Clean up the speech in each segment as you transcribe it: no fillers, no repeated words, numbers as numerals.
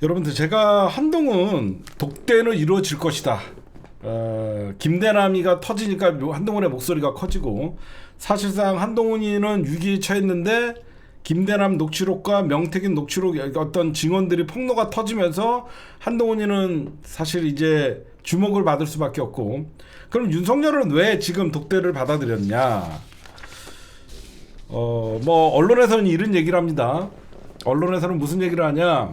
여러분들, 제가 한동훈 독대는 이루어질 것이다. 김대남이가 터지니까 한동훈의 목소리가 커지고, 사실상 한동훈이는 위기에 처했는데 김대남 녹취록과 명태균 녹취록 어떤 증언들이 폭로가 터지면서 한동훈이는 사실 이제 주목을 받을 수밖에 없고, 그럼 윤석열은 왜 지금 독대를 받아들였냐? 뭐 언론에서는 이런 얘기를 합니다. 언론에서는 무슨 얘기를 하냐?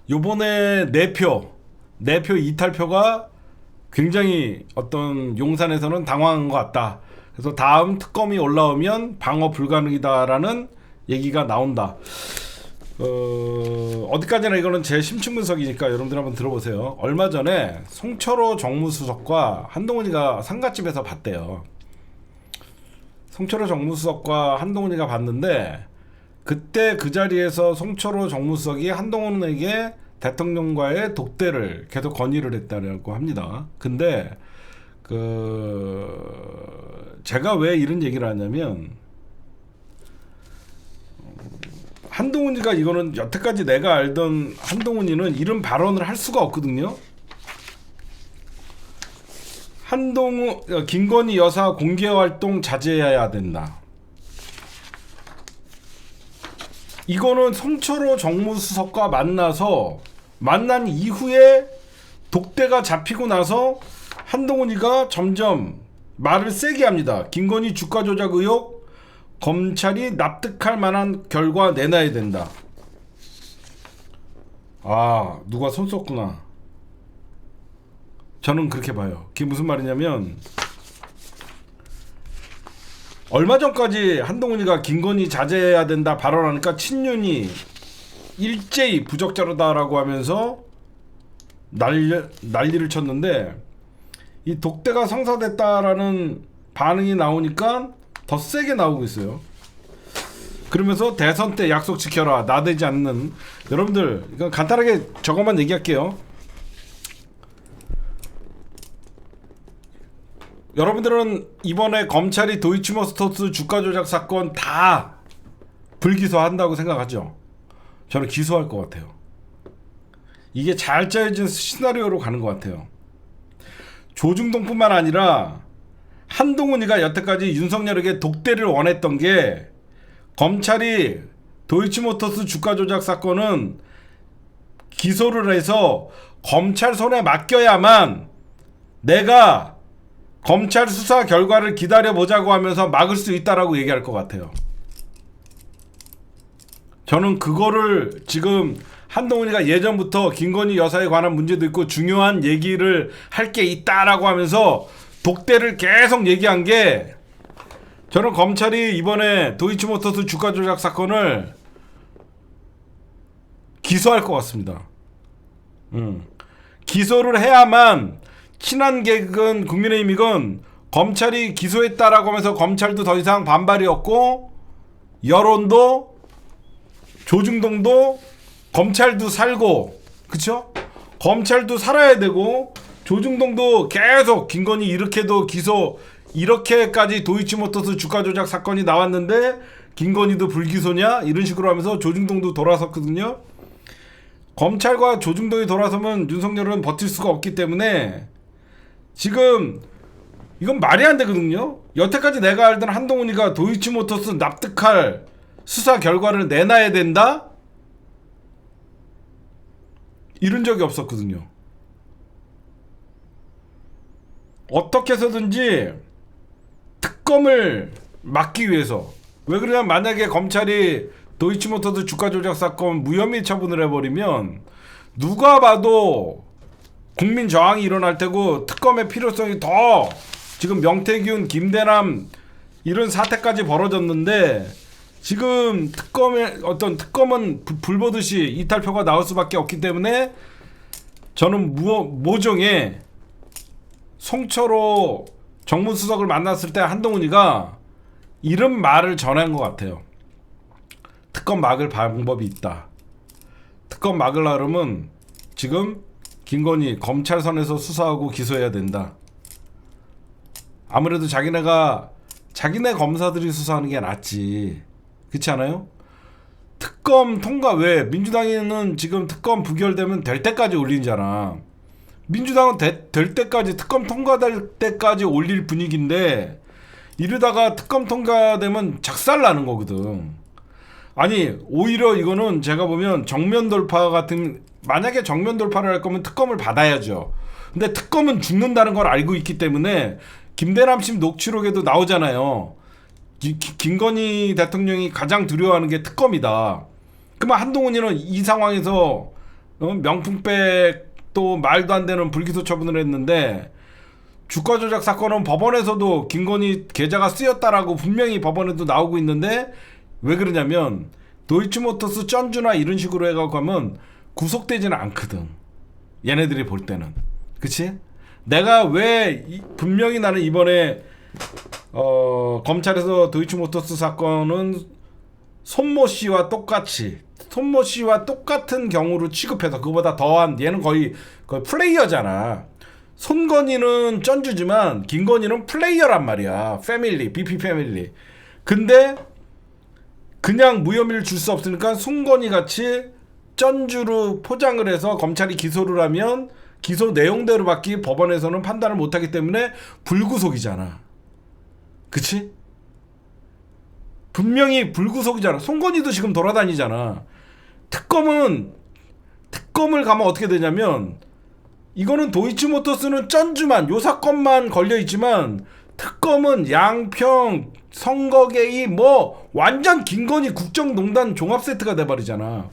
요번에 내표 이탈표가 굉장히 어떤 용산에서는 당황한 것 같다. 그래서 다음 특검이 올라오면 방어 불가능이다라는 얘기가 나온다. 어디까지나 이거는 제 심층 분석이니까 여러분들 한번 들어보세요. 얼마 전에 송철호 정무수석과 한동훈이가 상가집에서 봤대요. 송철호 정무수석과 한동훈이가 봤는데, 그때 그 자리에서 송철호 정무수석이 한동훈에게 대통령과의 독대를 계속 건의를 했다고 합니다. 근데 제가 왜 이런 얘기를 하냐면, 한동훈이가, 이거는 여태까지 내가 알던 한동훈이는 이런 발언을 할 수가 없거든요. 김건희 여사 공개 활동 자제해야 된다. 이거는 송철호 정무수석과 만난 이후에 독대가 잡히고 나서 한동훈이가 점점 말을 세게 합니다. 김건희 주가 조작 의혹, 검찰이 납득할 만한 결과 내놔야 된다. 아, 누가 손 썼구나. 저는 그렇게 봐요. 그게 무슨 말이냐면, 얼마 전까지 한동훈이가 김건희 자제해야 된다 발언하니까 친윤이 일제히 부적절하다라고 하면서 난리를 쳤는데, 이 독대가 성사됐다라는 반응이 나오니까 더 세게 나오고 있어요. 그러면서 대선 때 약속 지켜라, 나대지 않는. 여러분들, 이건 간단하게 저것만 얘기할게요. 여러분들은 이번에 검찰이 도이치모터스 주가 조작 사건 다 불기소한다고 생각하죠? 저는 기소할 것 같아요. 이게 잘 짜여진 시나리오로 가는 것 같아요. 조중동뿐만 아니라 한동훈이가 여태까지 윤석열에게 독대를 원했던 게, 검찰이 도이치모터스 주가 조작 사건은 기소를 해서 검찰 손에 맡겨야만 내가 검찰 수사 결과를 기다려보자고 하면서 막을 수 있다라고 얘기할 것 같아요. 저는 그거를 지금 한동훈이가 예전부터 김건희 여사에 관한 문제도 있고 중요한 얘기를 할 게 있다라고 하면서 독대를 계속 얘기한 게, 저는 검찰이 이번에 도이치모터스 주가 조작 사건을 기소할 것 같습니다. 기소를 해야만 친한계건 국민의힘이건 검찰이 기소했다라고 하면서 검찰도 더 이상 반발이 없고, 여론도, 조중동도, 검찰도 살고, 그쵸? 검찰도 살아야 되고, 조중동도 계속 김건희 이렇게도 기소, 이렇게까지 도이치모터스 주가 조작 사건이 나왔는데 김건희도 불기소냐? 이런 식으로 하면서 조중동도 돌아섰거든요. 검찰과 조중동이 돌아서면 윤석열은 버틸 수가 없기 때문에 지금 이건 말이 안 되거든요. 여태까지 내가 알던 한동훈이가 도이치모터스 납득할 수사 결과를 내놔야 된다? 이런 적이 없었거든요. 어떻게 해서든지 특검을 막기 위해서. 왜 그러냐면, 만약에 검찰이 도이치모터스 주가 조작 사건 무혐의 처분을 해버리면 누가 봐도 국민 저항이 일어날 테고, 특검의 필요성이 더, 지금 명태균, 김대남 이런 사태까지 벌어졌는데, 지금 특검은 불보듯이 이탈표가 나올 수밖에 없기 때문에, 저는 모종의 송철호 정무수석을 만났을 때 한동훈이가 이런 말을 전한 것 같아요. 특검 막을 방법이 있다. 특검 막으려 그러면 지금 김건희 검찰선에서 수사하고 기소해야 된다. 아무래도 자기네 검사들이 수사하는 게 낫지. 그렇지 않아요? 특검 통과 왜 민주당에는 지금 특검 부결되면 될 때까지 올리잖아. 민주당은 될 때까지 특검 통과될 때까지 올릴 분위기인데 이러다가 특검 통과되면 작살나는 거거든. 아니 오히려 이거는 제가 보면 정면 돌파 같은 만약에 정면 돌파를 할 거면 특검을 받아야죠. 근데 특검은 죽는다는 걸 알고 있기 때문에 김대남 씨 녹취록에도 나오잖아요. 김건희 대통령이 가장 두려워하는 게 특검이다. 그러면 한동훈이는 이 상황에서 명품백 또 말도 안 되는 불기소 처분을 했는데 주가 조작 사건은 법원에서도 김건희 계좌가 쓰였다라고 분명히 법원에도 나오고 있는데 왜 그러냐면 도이치모터스 쩐주나 이런 식으로 해가지고 하면 구속되지는 않거든. 얘네들이 볼 때는. 그치? 내가 왜 분명히 나는 이번에 검찰에서 도이치모터스 사건은 손모 씨와 똑같이 손모 씨와 똑같은 경우로 취급해서 그보다 더한 얘는 거의 플레이어잖아. 손건이는 쩐주지만 김건희는 플레이어란 말이야. 패밀리, BP 패밀리. 근데 그냥 무혐의를 줄 수 없으니까 손건이 같이 쩐주로 포장을 해서 검찰이 기소를 하면 기소 내용대로밖에 법원에서는 판단을 못하기 때문에 불구속이잖아. 그치? 분명히 불구속이잖아. 손건희도 지금 돌아다니잖아. 특검을 가면 어떻게 되냐면 이거는 도이치모터스는 쩐주만 요 사건만 걸려있지만 특검은 양평 선거개입 뭐 완전 김건희 국정농단 종합세트가 돼버리잖아.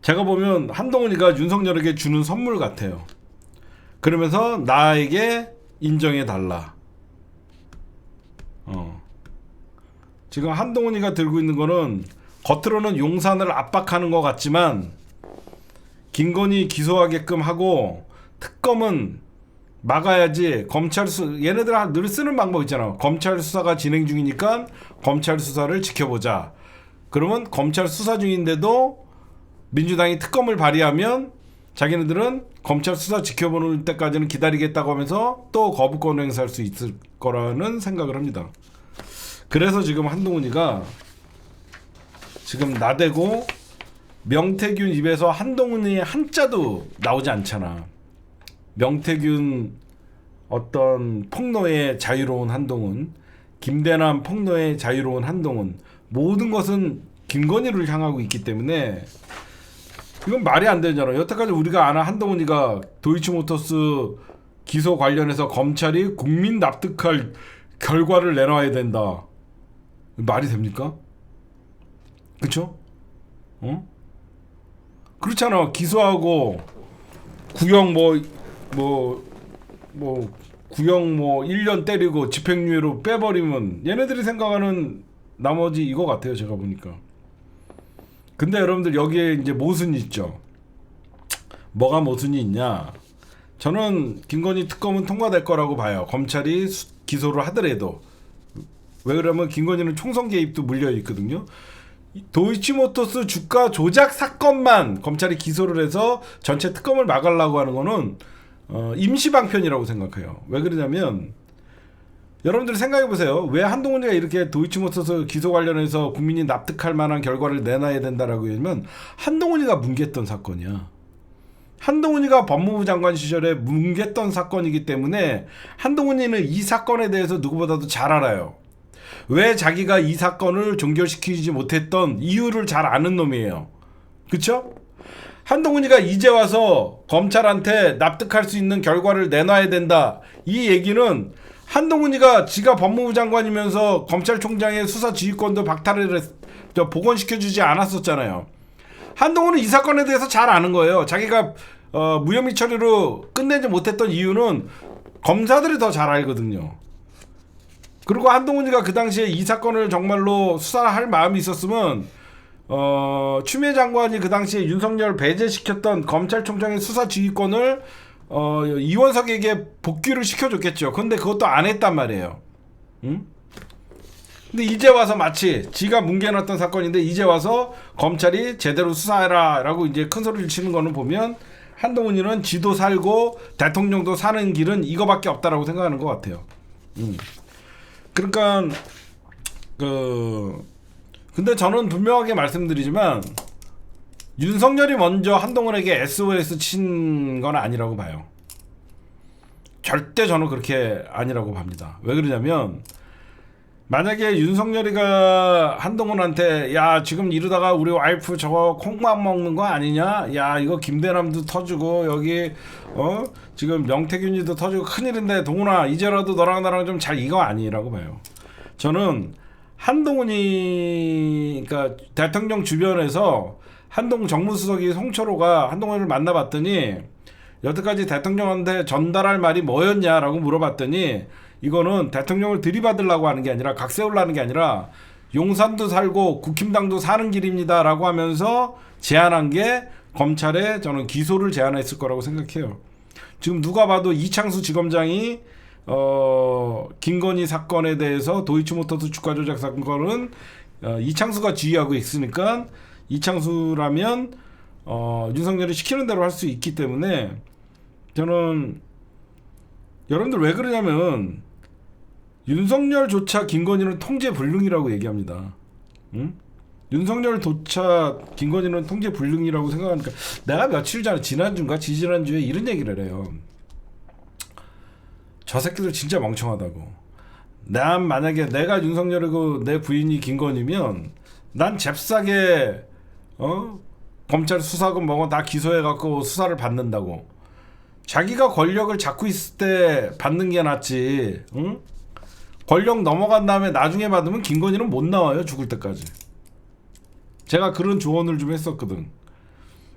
제가 보면 한동훈이가 윤석열에게 주는 선물 같아요. 그러면서 나에게 인정해달라. 지금 한동훈이가 들고 있는 거는 겉으로는 용산을 압박하는 것 같지만 김건희 기소하게끔 하고 특검은 막아야지. 검찰 얘네들 늘 쓰는 방법 있잖아. 검찰 수사가 진행 중이니까 검찰 수사를 지켜보자. 그러면 검찰 수사 중인데도 민주당이 특검을 발의하면 자기네들은 검찰 수사 지켜보는 때까지는 기다리겠다고 하면서 또 거부권 행사할 수 있을 거라는 생각을 합니다. 그래서 지금 한동훈이가 지금 나대고 명태균 입에서 한동훈의 한자도 나오지 않잖아. 명태균 어떤 폭로의 자유로운 한동훈, 김대남 폭로의 자유로운 한동훈, 모든 것은 김건희를 향하고 있기 때문에 이건 말이 안 되잖아. 여태까지 우리가 아는 한동훈이가 도이치모터스 기소 관련해서 검찰이 국민 납득할 결과를 내놔야 된다. 말이 됩니까? 그쵸? 그렇잖아. 기소하고 구형 구형 1년 때리고 집행유예로 빼버리면 얘네들이 생각하는 나머지 이거 같아요. 제가 보니까. 근데 여러분들 여기에 이제 모순이 있죠. 뭐가 모순이 있냐? 저는 김건희 특검은 통과될 거라고 봐요. 검찰이 기소를 하더라도. 왜 그러면 김건희는 총선 개입도 물려 있거든요. 도이치모터스 주가 조작 사건만 검찰이 기소를 해서 전체 특검을 막으려고 하는 거는 임시방편이라고 생각해요. 왜 그러냐면 여러분들 생각해 보세요. 왜 한동훈이가 이렇게 도이치모터스 기소 관련해서 국민이 납득할 만한 결과를 내놔야 된다라고 하면 한동훈이가 뭉갰던 사건이야. 한동훈이가 법무부 장관 시절에 뭉갰던 사건이기 때문에 한동훈이는 이 사건에 대해서 누구보다도 잘 알아요. 왜 자기가 이 사건을 종결시키지 못했던 이유를 잘 아는 놈이에요. 그쵸? 한동훈이가 이제 와서 검찰한테 납득할 수 있는 결과를 내놔야 된다. 이 얘기는 한동훈이가 지가 법무부 장관이면서 검찰총장의 수사 지휘권도 박탈을 복원시켜주지 않았었잖아요. 한동훈은 이 사건에 대해서 잘 아는 거예요. 자기가 무혐의 처리로 끝내지 못했던 이유는 검사들이 더 잘 알거든요. 그리고 한동훈이가 그 당시에 이 사건을 정말로 수사할 마음이 있었으면 추미애 장관이 그 당시에 윤석열 배제시켰던 검찰총장의 수사 지휘권을 이원석에게 복귀를 시켜줬겠죠. 근데 그것도 안 했단 말이에요. 응? 근데 이제 와서 마치 지가 뭉개놨던 사건인데 이제 와서 검찰이 제대로 수사해라 라고 이제 큰 소리를 치는 거는 보면 한동훈이는 지도 살고 대통령도 사는 길은 이거밖에 없다라고 생각하는 것 같아요. 그러니까 근데 저는 분명하게 말씀드리지만 윤석열이 먼저 한동훈에게 SOS 친 건 아니라고 봐요. 절대 저는 그렇게 아니라고 봅니다. 왜 그러냐면 만약에 윤석열이가 한동훈한테 야 지금 이러다가 우리 와이프 저거 콩밥 먹는 거 아니냐, 야 이거 김대남도 터지고 여기 지금 명태균이도 터지고 큰일인데 동훈아 이제라도 너랑 나랑 좀 잘, 이거 아니라고 봐요. 저는 한동훈이 그러니까 대통령 주변에서 한동훈 정무수석이 송철호가 한동훈을 만나봤더니 여태까지 대통령한테 전달할 말이 뭐였냐라고 물어봤더니 이거는 대통령을 들이받으려고 하는 게 아니라 각 세우려는 게 아니라 용산도 살고 국힘당도 사는 길입니다 라고 하면서 제안한 게 검찰에 저는 기소를 제안했을 거라고 생각해요. 지금 누가 봐도 이창수 지검장이 김건희 사건에 대해서 도이치모터스 주가 조작 사건은 이창수가 지휘하고 있으니까 이창수라면 윤석열이 시키는 대로 할 수 있기 때문에 저는 여러분들 왜 그러냐면 윤석열조차 김건희는 통제불능이라고 얘기합니다. 응? 윤석열조차 김건희는 통제불능이라고 생각하니까 내가 며칠 전에 지난주인가 지지난주에 이런 얘기를 해요. 저 새끼들 진짜 멍청하다고. 난 만약에 내가 윤석열이고 내 부인이 김건희면 난 잽싸게 검찰 수사권 먹어 다 기소해갖고 수사를 받는다고. 자기가 권력을 잡고 있을 때 받는 게 낫지. 응? 권력 넘어간 다음에 나중에 받으면 김건희는 못 나와요. 죽을 때까지. 제가 그런 조언을 좀 했었거든.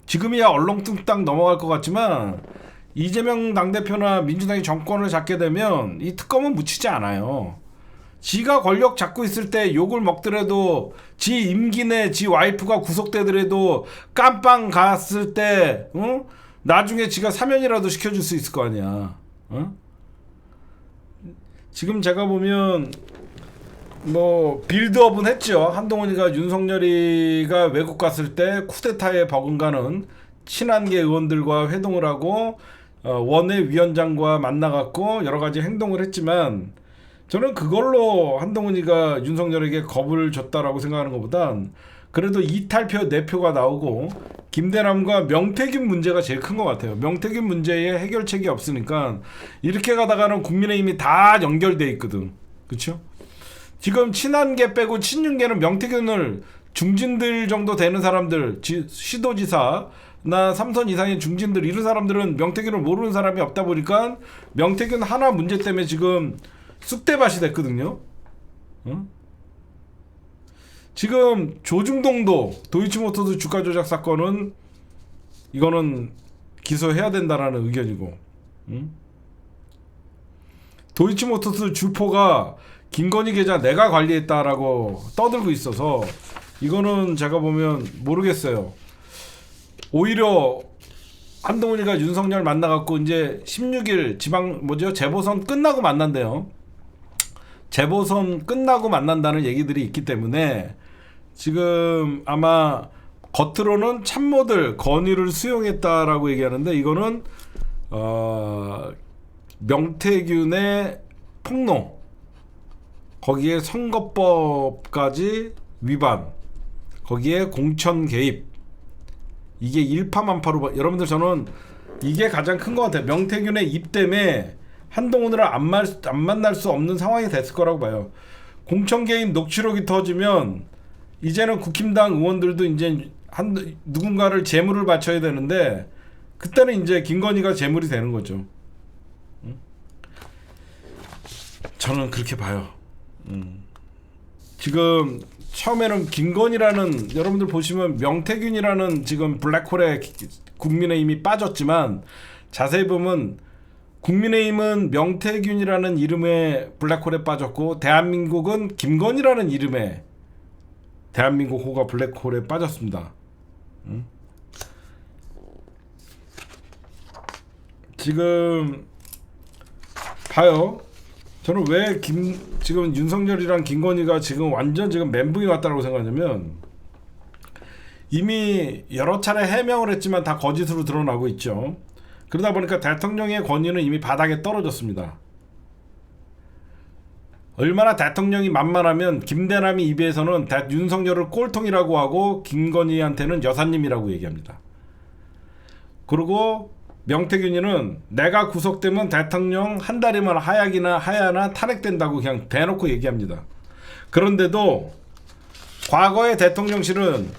지금이야 얼렁뚱땅 넘어갈 것 같지만 이재명 당대표나 민주당이 정권을 잡게 되면 이 특검은 묻히지 않아요. 지가 권력 잡고 있을 때 욕을 먹더라도 지 임기 내 지 와이프가 구속되더라도 깜빵 갔을 때 나중에 지가 사면이라도 시켜줄 수 있을 거 아니야. 지금 제가 보면 뭐 빌드업은 했죠. 한동훈이가 윤석열이가 외국 갔을 때 쿠데타에 버금가는 친한계 의원들과 회동을 하고 원외위원장과 만나갖고 여러 가지 행동을 했지만 저는 그걸로 한동훈이가 윤석열에게 겁을 줬다라고 생각하는 것보단 그래도 이탈표 4표가 나오고 김대남과 명태균 문제가 제일 큰 것 같아요. 명태균 문제에 해결책이 없으니까 이렇게 가다가는 국민의힘이 다 연결돼 있거든. 그렇죠? 지금 친한계 빼고 친윤계는 명태균을 중진들 정도 되는 사람들, 시도지사나 3선 이상의 중진들 이런 사람들은 명태균을 모르는 사람이 없다 보니까 명태균 하나 문제 때문에 지금 쑥대밭이 됐거든요. 지금 조중동도 도이치모터스 주가 조작 사건은 이거는 기소해야 된다라는 의견이고, 도이치모터스 주포가 김건희 계좌 내가 관리했다라고 떠들고 있어서 이거는 제가 보면 모르겠어요. 오히려 한동훈이가 윤석열 만나갖고 이제 16일 재보선 끝나고 만난대요. 재보선 끝나고 만난다는 얘기들이 있기 때문에 지금 아마 겉으로는 참모들 건의를 수용했다라고 얘기하는데 이거는 명태균의 폭로, 거기에 선거법까지 위반, 거기에 공천 개입, 이게 일파만파로 여러분들 저는 이게 가장 큰 것 같아요. 명태균의 입 때문에 한동훈을 안 만날 수 없는 상황이 됐을 거라고 봐요. 공천 개입 녹취록이 터지면 이제는 국힘당 의원들도 이제 누군가를 재물을 바쳐야 되는데 그때는 이제 김건희가 재물이 되는 거죠. 저는 그렇게 봐요. 지금 처음에는 김건희라는 여러분들 보시면 명태균이라는 지금 블랙홀에 국민의힘이 빠졌지만 자세히 보면 국민의힘은 명태균이라는 이름의 블랙홀에 빠졌고 대한민국은 김건희라는 이름의 대한민국 호가 블랙홀에 빠졌습니다. 지금 봐요. 저는 왜 지금 윤석열이랑 김건희가 지금 완전 지금 멘붕이 왔다고 생각하냐면 이미 여러 차례 해명을 했지만 다 거짓으로 드러나고 있죠. 그러다 보니까 대통령의 권위는 이미 바닥에 떨어졌습니다. 얼마나 대통령이 만만하면 김대남이 입에서는 윤석열을 꼴통이라고 하고 김건희한테는 여사님이라고 얘기합니다. 그리고 명태균이는 내가 구속되면 대통령 한 달이면 하야나 탄핵된다고 그냥 대놓고 얘기합니다. 그런데도 과거의 대통령실은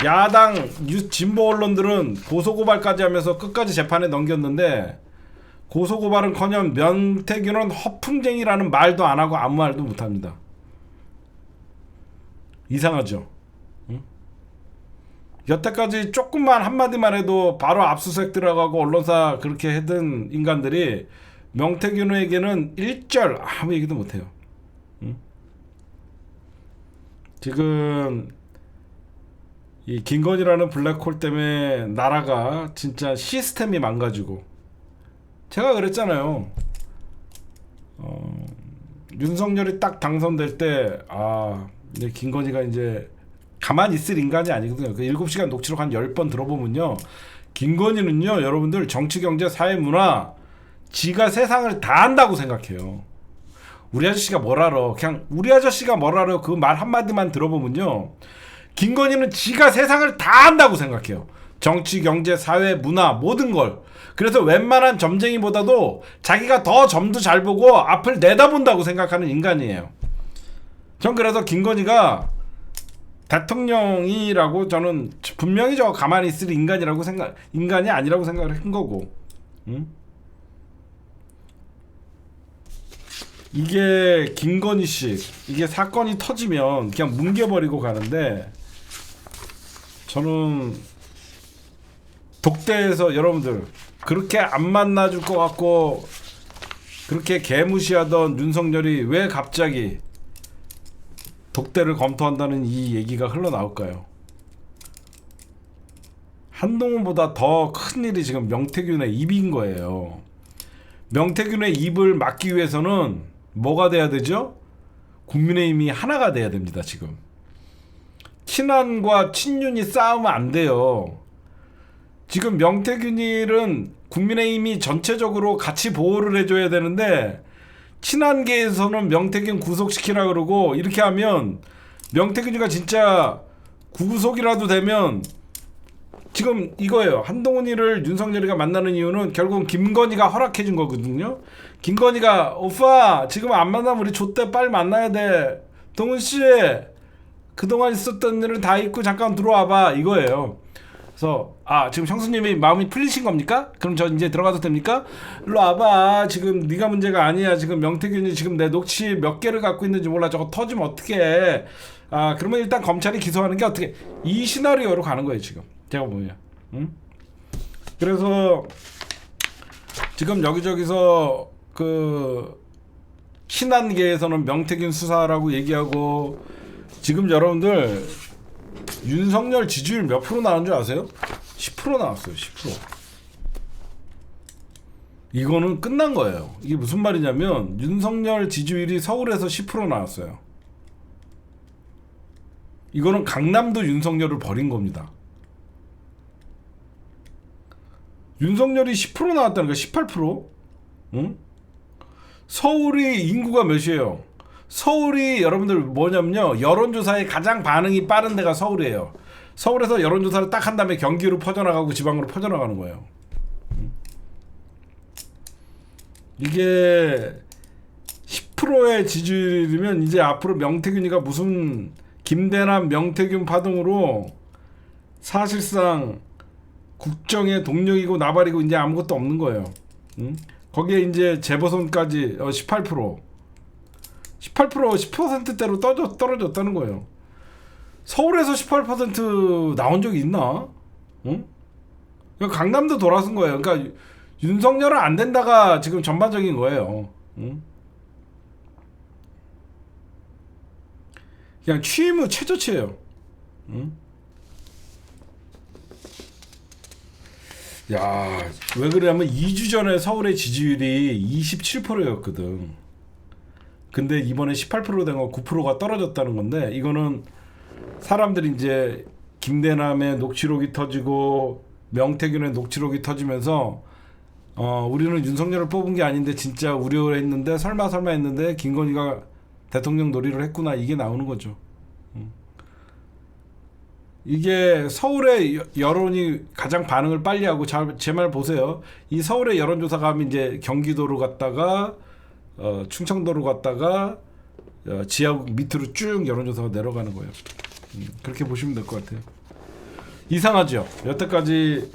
야당 진보 언론들은 고소고발까지 하면서 끝까지 재판에 넘겼는데 고소고발은커녕 명태균은 허풍쟁이라는 말도 안 하고 아무 말도 못합니다. 이상하죠? 응? 여태까지 조금만 한마디만 해도 바로 압수수색 들어가고 언론사 그렇게 했던 인간들이 명태균에게는 일절 아무 얘기도 못해요. 응? 지금 이 김건희라는 블랙홀 때문에 나라가 진짜 시스템이 망가지고, 제가 그랬잖아요. 윤석열이 딱 당선될 때 이제 김건희가 이제 가만히 있을 인간이 아니거든요. 그 7시간 녹취록 한 10번 들어보면요, 김건희는요 여러분들 정치 경제 사회 문화 지가 세상을 다 안다고 생각해요. 우리 아저씨가 뭘 알아. 그냥 우리 아저씨가 뭘 알아요. 그 말 한마디만 들어보면요, 김건희는 지가 세상을 다 안다고 생각해요. 정치 경제 사회 문화 모든 걸. 그래서 웬만한 점쟁이보다도 자기가 더 점도 잘 보고 앞을 내다본다고 생각하는 인간이에요. 전 그래서 김건희가 대통령이라고 저는 분명히 저 가만히 있을 인간이 아니라고 생각을 한 거고. 응? 이게 김건희식 이게 사건이 터지면 그냥 뭉개버리고 가는데, 저는 독대에서 여러분들 그렇게 안 만나줄 것 같고 그렇게 개무시하던 윤석열이 왜 갑자기 독대를 검토한다는 이 얘기가 흘러나올까요? 한동훈보다 더 큰 일이 지금 명태균의 입인 거예요. 명태균의 입을 막기 위해서는 뭐가 돼야 되죠? 국민의힘이 하나가 돼야 됩니다. 지금 친한과 친윤이 싸우면 안 돼요. 지금 명태균일은 국민의힘이 전체적으로 같이 보호를 해줘야 되는데, 친한계에서는 명태균 구속시키라 그러고, 이렇게 하면 명태균이가 진짜 구속이라도 되면, 지금 이거예요. 한동훈이를 윤석열이가 만나는 이유는 결국은 김건희가 허락해 준 거거든요. 김건희가 오빠 지금 안 만나면 우리 좆대 빨리 만나야 돼. 동훈씨 그동안 있었던 일을 다 잊고 잠깐 들어와봐 이거예요. 그래서 지금 형수님이 마음이 풀리신 겁니까? 그럼 저 이제 들어가도 됩니까? 일로 와봐. 지금 네가 문제가 아니야. 지금 명태균이 지금 내 녹취 몇 개를 갖고 있는지 몰라. 저거 터지면 어떡해. 그러면 일단 검찰이 기소하는 게 어떻게, 이 시나리오로 가는 거예요 지금 제가 보면. 응? 그래서 지금 여기저기서 그 신한계에서는 명태균 수사라고 얘기하고, 지금 여러분들 윤석열 지지율 몇 프로 나온 줄 아세요? 10% 나왔어요. 10%. 이거는 끝난 거예요. 이게 무슨 말이냐면 윤석열 지지율이 서울에서 10% 나왔어요. 이거는 강남도 윤석열을 버린 겁니다. 윤석열이 10% 나왔다는 거 18%? 응? 서울이 인구가 몇이에요? 서울이 여러분들 뭐냐면요, 여론조사에 가장 반응이 빠른 데가 서울이에요. 서울에서 여론조사를 딱 한 다음에 경기로 퍼져나가고 지방으로 퍼져나가는 거예요. 이게 10%의 지지율이면 이제 앞으로 명태균이가 무슨 김대남 명태균 파동으로 사실상 국정의 동력이고 나발이고 이제 아무것도 없는 거예요. 응? 거기에 이제 재보선까지 18% 10%대로 떨어졌다는 거예요. 서울에서 18% 나온 적이 있나? 응? 강남도 돌아선 거예요. 그러니까 윤석열은 안 된다가 지금 전반적인 거예요. 응? 그냥 취임 후 최저치예요. 응? 야, 왜 그러냐면 2주 전에 서울의 지지율이 27%였거든. 근데 이번에 18% 된 거 9%가 떨어졌다는 건데, 이거는 사람들이 이제 김대남의 녹취록이 터지고 명태균의 녹취록이 터지면서 우리는 윤석열을 뽑은 게 아닌데 진짜 우려를 했는데 설마 했는데 김건희가 대통령 놀이를 했구나, 이게 나오는 거죠. 이게 서울의 여론이 가장 반응을 빨리 하고, 제 말 보세요. 이 서울의 여론조사가 하면 이제 경기도로 갔다가 충청도로 갔다가 지하국 밑으로 쭉 여론조사가 내려가는 거예요. 그렇게 보시면 될 것 같아요. 이상하죠? 여태까지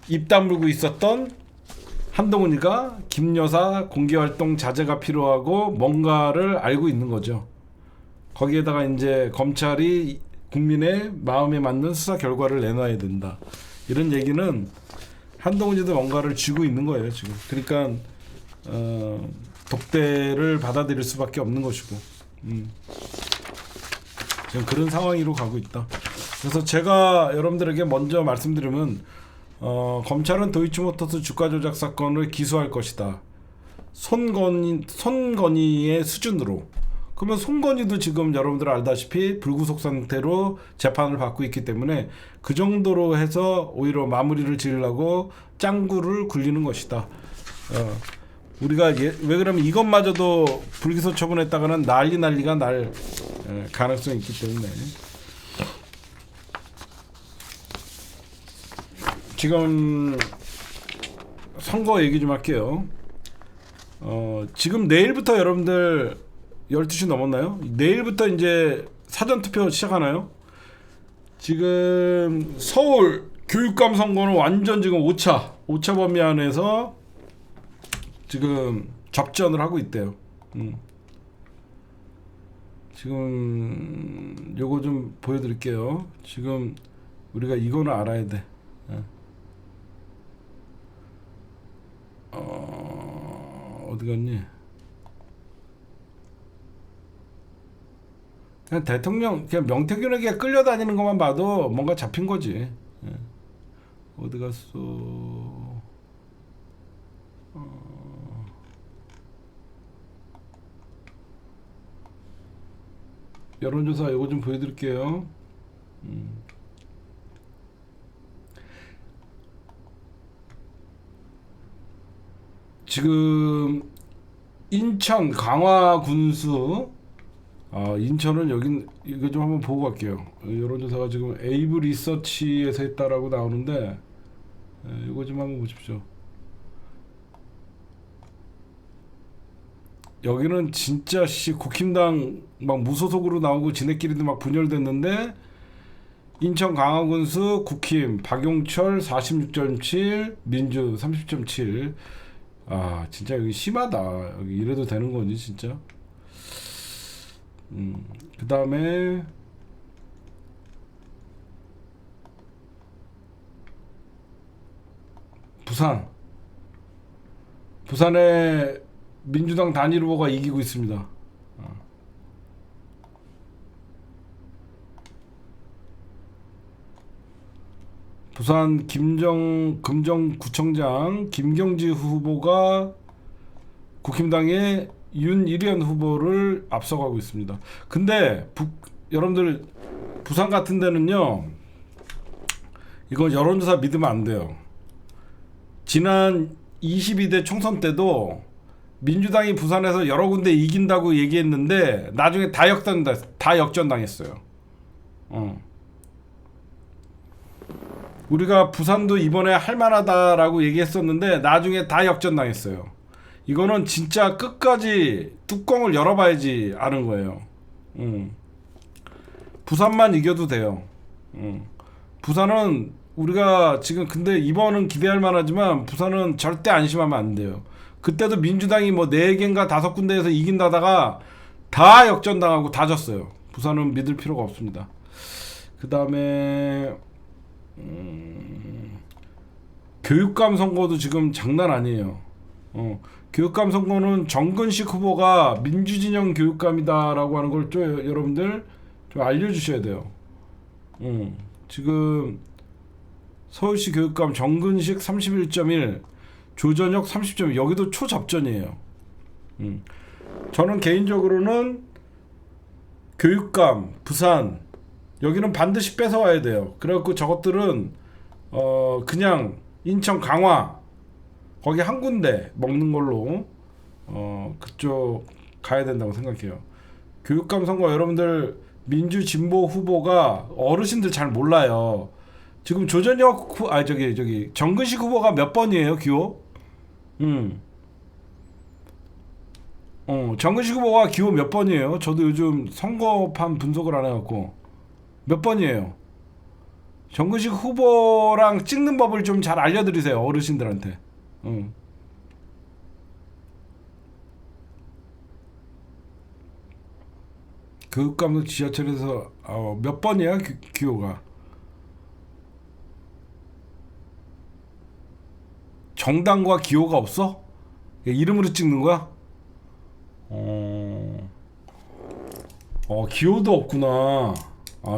입 다물고 있었던 한동훈이가 김여사 공개활동 자제가 필요하고 뭔가를 알고 있는 거죠. 거기에다가 이제 검찰이 국민의 마음에 맞는 수사 결과를 내놔야 된다, 이런 얘기는 한동훈이도 뭔가를 쥐고 있는 거예요 지금. 그러니까 독대를 받아들일 수밖에 없는 것이고, 지금 그런 상황으로 가고 있다. 그래서 제가 여러분들에게 먼저 말씀드리면, 검찰은 도이치모터스 주가 조작 사건을 기소할 것이다, 손건희의 수준으로. 그러면 손건희도 지금 여러분들 알다시피 불구속 상태로 재판을 받고 있기 때문에 그 정도로 해서 오히려 마무리를 지으려고 짱구를 굴리는 것이다. 우리가 왜 그러면 이것마저도 불기소 처분했다가는 난리가 날 가능성이 있기 때문에. 지금 선거 얘기 좀 할게요. 지금 내일부터 여러분들 12시 넘었나요? 내일부터 이제 사전투표 시작하나요? 지금 서울 교육감 선거는 완전 지금 5차 범위 안에서 지금 접전을 하고 있대요. 지금 요거 좀 보여드릴게요. 지금 우리가 이거는 알아야 돼. 어디 갔니? 그냥 대통령, 그냥 명태균에게 끌려다니는 것만 봐도 뭔가 잡힌 거지. 어디 갔어? 여론조사 이거 좀 보여드릴게요. 지금 인천 강화군수, 인천은 여긴 이거 좀 한번 보고 갈게요. 여론조사가 지금 에이브 리서치에서 했다라고 나오는데, 이거 좀 한번 보십시오. 여기는 진짜 국힘당 막 무소속으로 나오고 지네끼리도 막 분열됐는데, 인천 강화군수 국힘 박용철 46.7, 민주 30.7. 진짜 여기 심하다. 여기 이래도 되는 건지 진짜. 그 다음에 부산의 민주당 단일 후보가 이기고 있습니다. 부산 금정구청장 김경지 후보가 국힘당의 윤일현 후보를 앞서가고 있습니다. 근데 여러분들 부산 같은 데는요, 이거 여론조사 믿으면 안 돼요. 지난 22대 총선 때도 민주당이 부산에서 여러 군데 이긴다고 얘기했는데 나중에 다 역전당했어요. 우리가 부산도 이번에 할만하다라고 얘기했었는데 나중에 다 역전당했어요. 이거는 진짜 끝까지 뚜껑을 열어봐야지 아는 거예요. 부산만 이겨도 돼요. 부산은 우리가 지금, 근데 이번은 기대할 만하지만 부산은 절대 안심하면 안 돼요. 그때도 민주당이 뭐 4개인가 5군데에서 이긴다다가 다 역전당하고 다 졌어요. 부산은 믿을 필요가 없습니다. 그 다음에 교육감 선거도 지금 장난 아니에요. 교육감 선거는 정근식 후보가 민주진영 교육감이다라고 하는 걸 좀 여러분들 좀 알려주셔야 돼요. 지금 서울시 교육감 정근식 31.1, 조전혁 30.1, 여기도 초접전이에요. 저는 개인적으로는 교육감, 부산, 여기는 반드시 뺏어와야 돼요. 그래갖고 저것들은 그냥 인천 강화 거기 한 군데 먹는 걸로 그쪽 가야 된다고 생각해요. 교육감 선거 여러분들 민주 진보 후보가 어르신들 잘 몰라요. 지금 조전혁 저기 정근식 후보가 몇 번이에요, 기호? 음. 정근식 후보가 기호 몇 번이에요? 저도 요즘 선거판 분석을 안 해갖고 몇 번이에요? 정근식 후보랑 찍는 법을 좀 잘 알려드리세요, 어르신들한테. 응. 교육감도 지하철에서 몇 번이야, 기호가? 정당과 기호가 없어? 이름으로 찍는 거야? 기호도 없구나.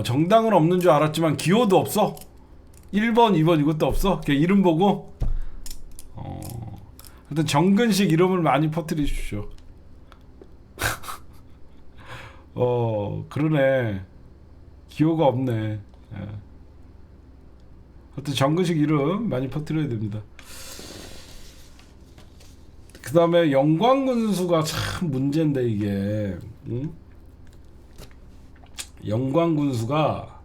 정당은 없는 줄 알았지만 기호도 없어? 1번, 2번 이것도 없어? 그냥 이름 보고? 하여튼 정근식 이름을 많이 퍼뜨리십시오. 그러네. 기호가 없네. 예. 하여튼 정근식 이름 많이 퍼뜨려야 됩니다. 그 다음에 영광군수가 참 문제인데 이게 응? 영광군수가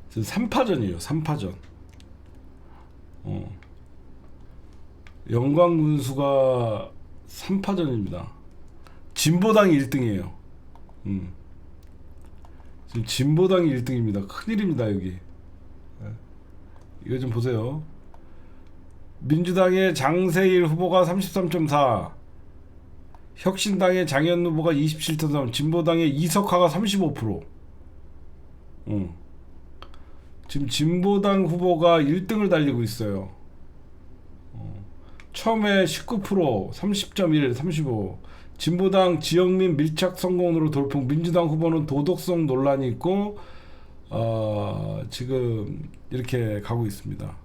지금 3파전이에요. 3파전. 영광군수가 3파전입니다. 진보당이 1등이에요. 지금 진보당이 1등입니다. 큰일입니다 여기. 이거 좀 보세요. 민주당의 장세일 후보가 33.4, 혁신당의 장현 후보가 27.3, 진보당의 이석화가 35%. 지금 진보당 후보가 1등을 달리고 있어요. 처음에 19%, 30.1, 35. 진보당 지역민 밀착 성공으로 돌풍. 민주당 후보는 도덕성 논란이 있고 지금 이렇게 가고 있습니다.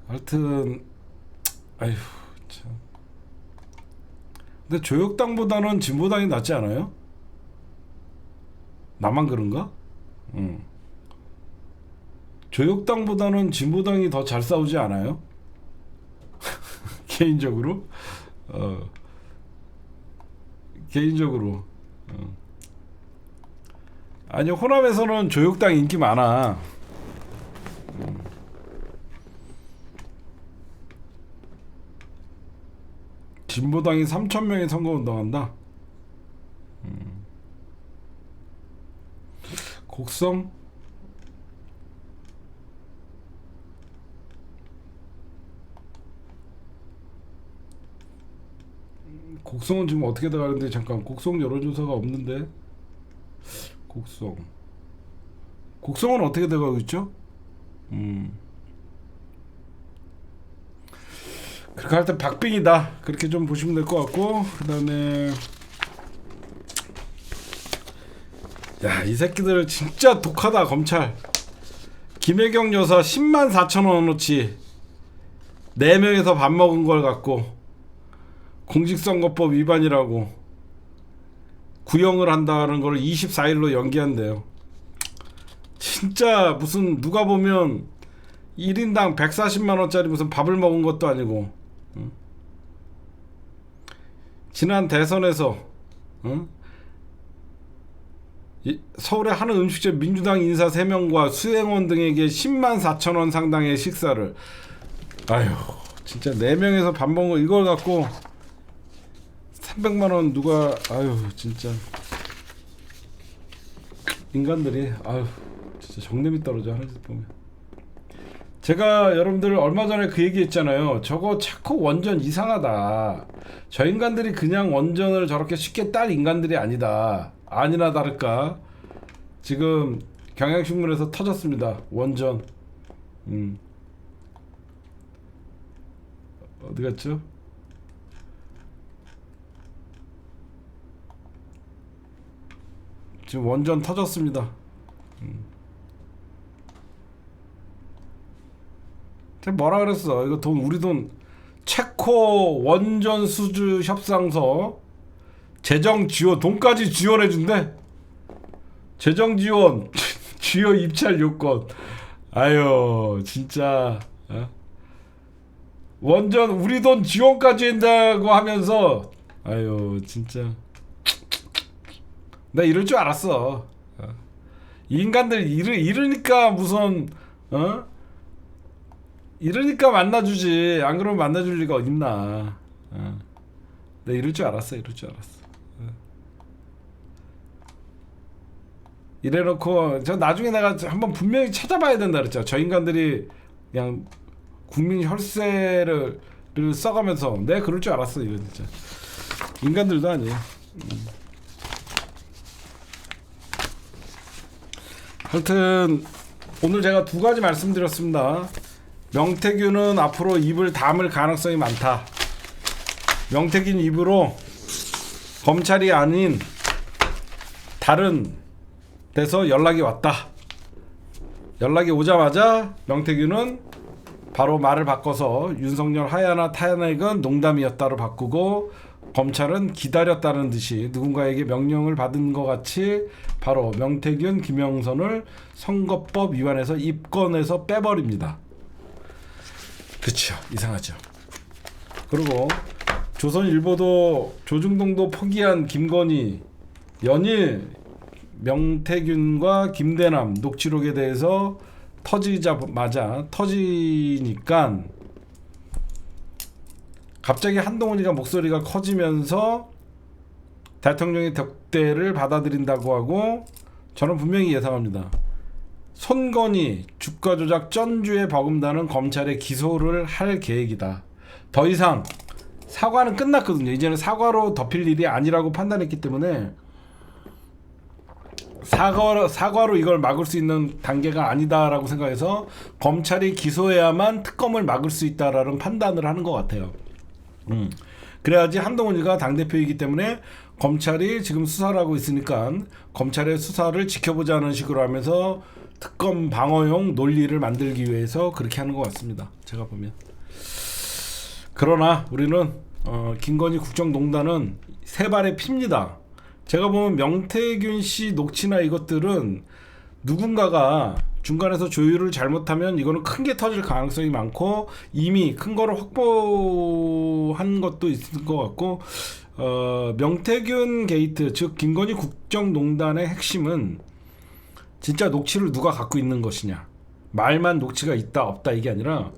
하여튼 아휴 참. 근데 조혁당보다는 진보당이 낫지 않아요? 나만 그런가? 조혁당보다는 진보당이 더 잘 싸우지 않아요? 개인적으로? 개인적으로. 아니 호남에서는 조혁당 인기 많아. 진보당이 3,000명이 선거운동한다. 곡성? 곡성은 지금 어떻게 돼가는데 잠깐 곡성 여론조사가 없는데 곡성은 어떻게 돼가고 있죠? 그렇게 할 때 박빙이다 그렇게 좀 보시면 될 것 같고 그 다음에 야 이 새끼들 진짜 독하다 검찰. 김혜경 여사 10만 4천 원어치 4명에서 밥 먹은 걸 갖고 공직선거법 위반이라고 구형을 한다는 걸 24일로 연기한대요. 진짜 무슨 누가 보면 1인당 140만 원짜리 무슨 밥을 먹은 것도 아니고 지난 대선에서 서울의 한 음식점 민주당 인사 3명과 수행원 등에게 10만 4천 원 상당의 식사를 아휴 진짜 4명에서 밥 먹은 거 이걸 갖고 300만 원 누가 아휴 진짜 인간들이 아휴 진짜 정념이 떨어져 하나씩 보면. 제가 여러분들 얼마 전에 그 얘기 했잖아요. 저거 차코 원전 이상하다. 저 인간들이 그냥 원전을 저렇게 쉽게 딸 인간들이 아니다. 아니나 다를까 지금 경향신문에서 터졌습니다. 원전. 어디 갔죠? 지금 원전 터졌습니다. 뭐라 그랬어? 이거 돈 우리 돈 체코 원전 수주 협상서 재정 지원 돈까지 지원해 준대. 재정 지원 주요 입찰 요건. 아유 진짜 완전 우리 돈 지원까지 한다고 하면서 아유 진짜 나 이럴 줄 알았어. 이 인간들 이러니까 무슨 이러니까 만나주지. 안 그러면 만나줄 리가 어딨나. 나 이럴 줄 알았어. 이래놓고 저 나중에 내가 한번 분명히 찾아봐야 된다 그랬죠. 저 인간들이 그냥 국민 혈세를 써가면서 내가 그럴 줄 알았어. 이거 진짜 인간들도 아니에요. 하여튼 오늘 제가 두 가지 말씀드렸습니다. 명태균은 앞으로 입을 다물 가능성이 많다. 명태균 입으로 검찰이 아닌 다른 데서 연락이 왔다. 연락이 오자마자 명태균은 바로 말을 바꿔서 윤석열 하야나 탄핵은 농담이었다로 바꾸고 검찰은 기다렸다는 듯이 누군가에게 명령을 받은 것 같이 바로 명태균, 김영선을 선거법 위반해서 입건해서 빼버립니다. 그쵸, 이상하죠. 그리고 조선일보도 조중동도 포기한 김건희 연일 명태균과 김대남 녹취록에 대해서 터지니까 갑자기 한동훈이가 목소리가 커지면서 대통령의 덕대를 받아들인다고 하고 저는 분명히 예상합니다. 손건희 주가 조작 전주에 버금다는 검찰의 기소를 할 계획이다. 더 이상 사과는 끝났거든요. 이제는 사과로 덮일 일이 아니라고 판단했기 때문에 사과로 이걸 막을 수 있는 단계가 아니다라고 생각해서 검찰이 기소해야만 특검을 막을 수 있다라는 판단을 하는 것 같아요. 그래야지 한동훈이가 당대표이기 때문에 검찰이 지금 수사를 하고 있으니까 검찰의 수사를 지켜보자는 식으로 하면서 특검 방어용 논리를 만들기 위해서 그렇게 하는 것 같습니다. 제가 보면. 그러나 우리는 김건희 국정농단은 세 발의 피입니다. 제가 보면 명태균 씨 녹취나 이것들은 누군가가 중간에서 조율을 잘못하면 이거는 큰 게 터질 가능성이 많고 이미 큰 거를 확보한 것도 있을 것 같고 명태균 게이트 즉 김건희 국정농단의 핵심은 진짜 녹취를 누가 갖고 있는 것이냐 말만 녹취가 있다 없다 이게 아니라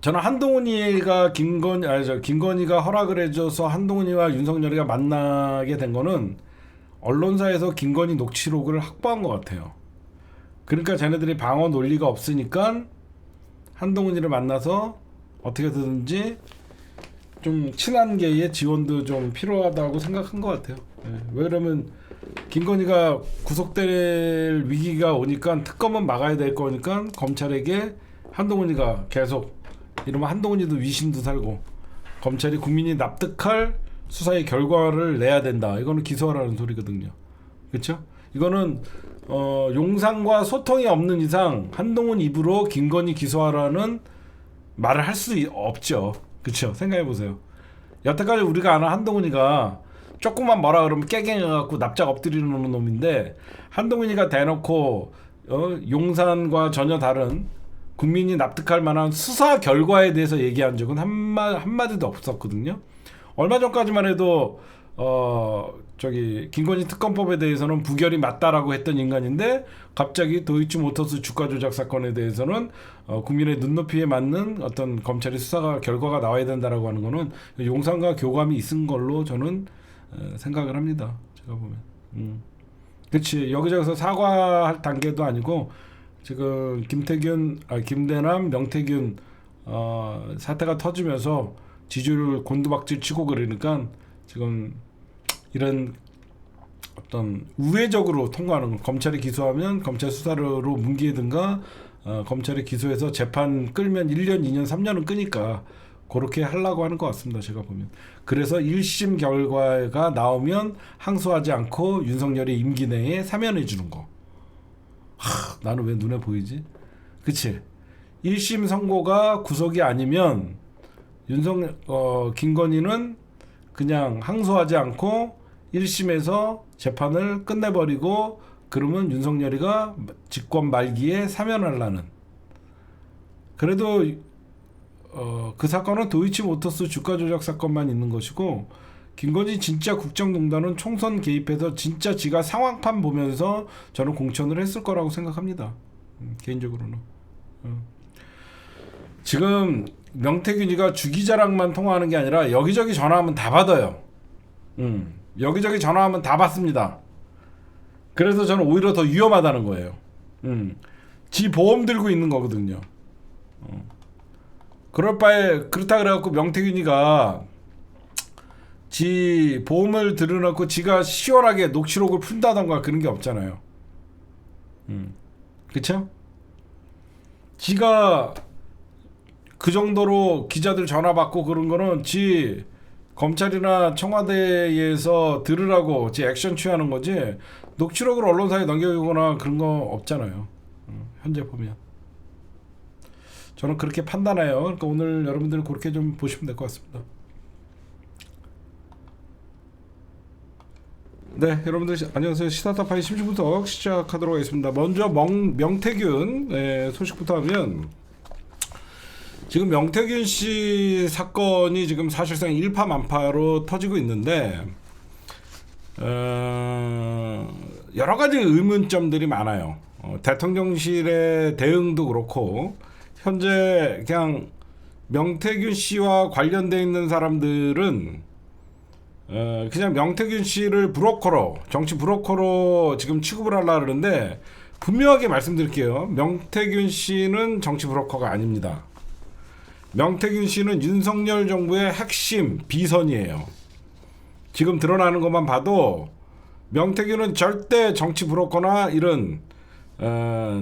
저는 한동훈이가 김건희가 허락을 해줘서 한동훈이와 윤석열이가 만나게 된 거는 언론사에서 김건희 녹취록을 확보한 것 같아요. 그러니까 쟤네들이 방어 논리가 없으니까 한동훈이를 만나서 어떻게든지 좀 친한계의 지원도 좀 필요하다고 생각한 것 같아요. 왜 그러면 김건희가 구속될 위기가 오니까 특검은 막아야 될 거니까 검찰에게 한동훈이가 계속 이러면 한동훈이도 위신도 살고 검찰이 국민이 납득할 수사의 결과를 내야 된다. 이거는 기소하라는 소리거든요. 그렇죠? 이거는 용산과 소통이 없는 이상 한동훈 입으로 김건희 기소하라는 말을 할 수 없죠. 그렇죠? 생각해 보세요. 여태까지 우리가 아는 한동훈이가 조금만 뭐라 그러면 깨갱해갖고 납작 엎드리는 놈인데 한동훈이가 대놓고 용산과 전혀 다른 국민이 납득할 만한 수사 결과에 대해서 얘기한 적은 한마디도 없었거든요. 얼마 전까지만 해도 김건희 특검법에 대해서는 부결이 맞다라고 했던 인간인데 갑자기 도이치모터스 주가 조작 사건에 대해서는 국민의 눈높이에 맞는 어떤 검찰의 수사 결과가 나와야 된다라고 하는 거는 용산과 교감이 있은 걸로 저는 생각을 합니다. 제가 보면. 그렇지. 여기저기서 사과할 단계도 아니고 지금 김대남, 명태균 사태가 터지면서 지지율을 곤두박질 치고 그러니까 지금 이런 어떤 우회적으로 통과하는 거. 검찰이 기소하면 검찰 수사로 문기든가 검찰이 기소해서 재판 끌면 1년, 2년, 3년은 끄니까 그렇게 하려고 하는 것 같습니다. 제가 보면. 그래서 1심 결과가 나오면 항소하지 않고 윤석열이 임기 내에 사면해 주는 거. 나는 왜 눈에 보이지? 그치? 1심 선고가 구속이 아니면 김건희는 그냥 항소하지 않고 1심에서 재판을 끝내버리고 그러면 윤석열이가 집권 말기에 사면하려는. 그래도 그 사건은 도이치모터스 주가 조작 사건만 있는 것이고, 김건희 진짜 국정농단은 총선 개입해서 진짜 지가 상황판 보면서 저는 공천을 했을 거라고 생각합니다. 개인적으로는. 지금 명태균이가 주기자랑만 통화하는 게 아니라 여기저기 전화하면 다 받아요. 여기저기 전화하면 다 받습니다. 그래서 저는 오히려 더 위험하다는 거예요. 지 보험 들고 있는 거거든요. 그럴 바에 그렇다 그래갖고 명태균이가 지 보험을 들여놓고 지가 시원하게 녹취록을 푼다던가 그런 게 없잖아요. 그쵸? 지가 그 정도로 기자들 전화 받고 그런 거는 지 검찰이나 청와대에서 들으라고 지 액션 취하는 거지, 녹취록을 언론사에 넘겨주거나 그런 거 없잖아요. 현재 보면. 저는 그렇게 판단해요. 그러니까 오늘 여러분들 그렇게 좀 보시면 될 것 같습니다. 네, 여러분들 안녕하세요. 시사타파의 심층분석 시작하도록 하겠습니다. 먼저 명태균 소식부터 하면, 지금 명태균 씨 사건이 지금 사실상 일파만파로 터지고 있는데, 여러 가지 의문점들이 많아요. 대통령실의 대응도 그렇고, 현재 그냥 명태균 씨와 관련되어 있는 사람들은 그냥 명태균 씨를 브로커로, 정치 브로커로 지금 취급을 하려고 그러는데, 분명하게 말씀드릴게요. 명태균 씨는 정치 브로커가 아닙니다. 명태균 씨는 윤석열 정부의 핵심 비선이에요. 지금 드러나는 것만 봐도 명태균은 절대 정치 브로커나 이런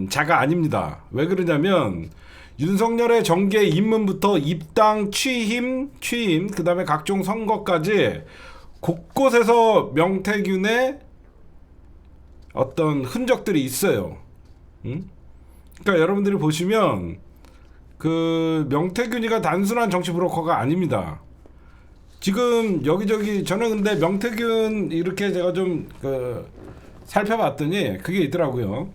자가 아닙니다. 왜 그러냐면, 윤석열의 정계 입문부터 입당 취임 그 다음에 각종 선거까지 곳곳에서 명태균의 어떤 흔적들이 있어요. 그러니까 여러분들이 보시면 그 명태균이가 단순한 정치 브로커가 아닙니다. 지금 여기저기, 저는 근데 명태균 이렇게 제가 좀 살펴봤더니 그게 있더라고요.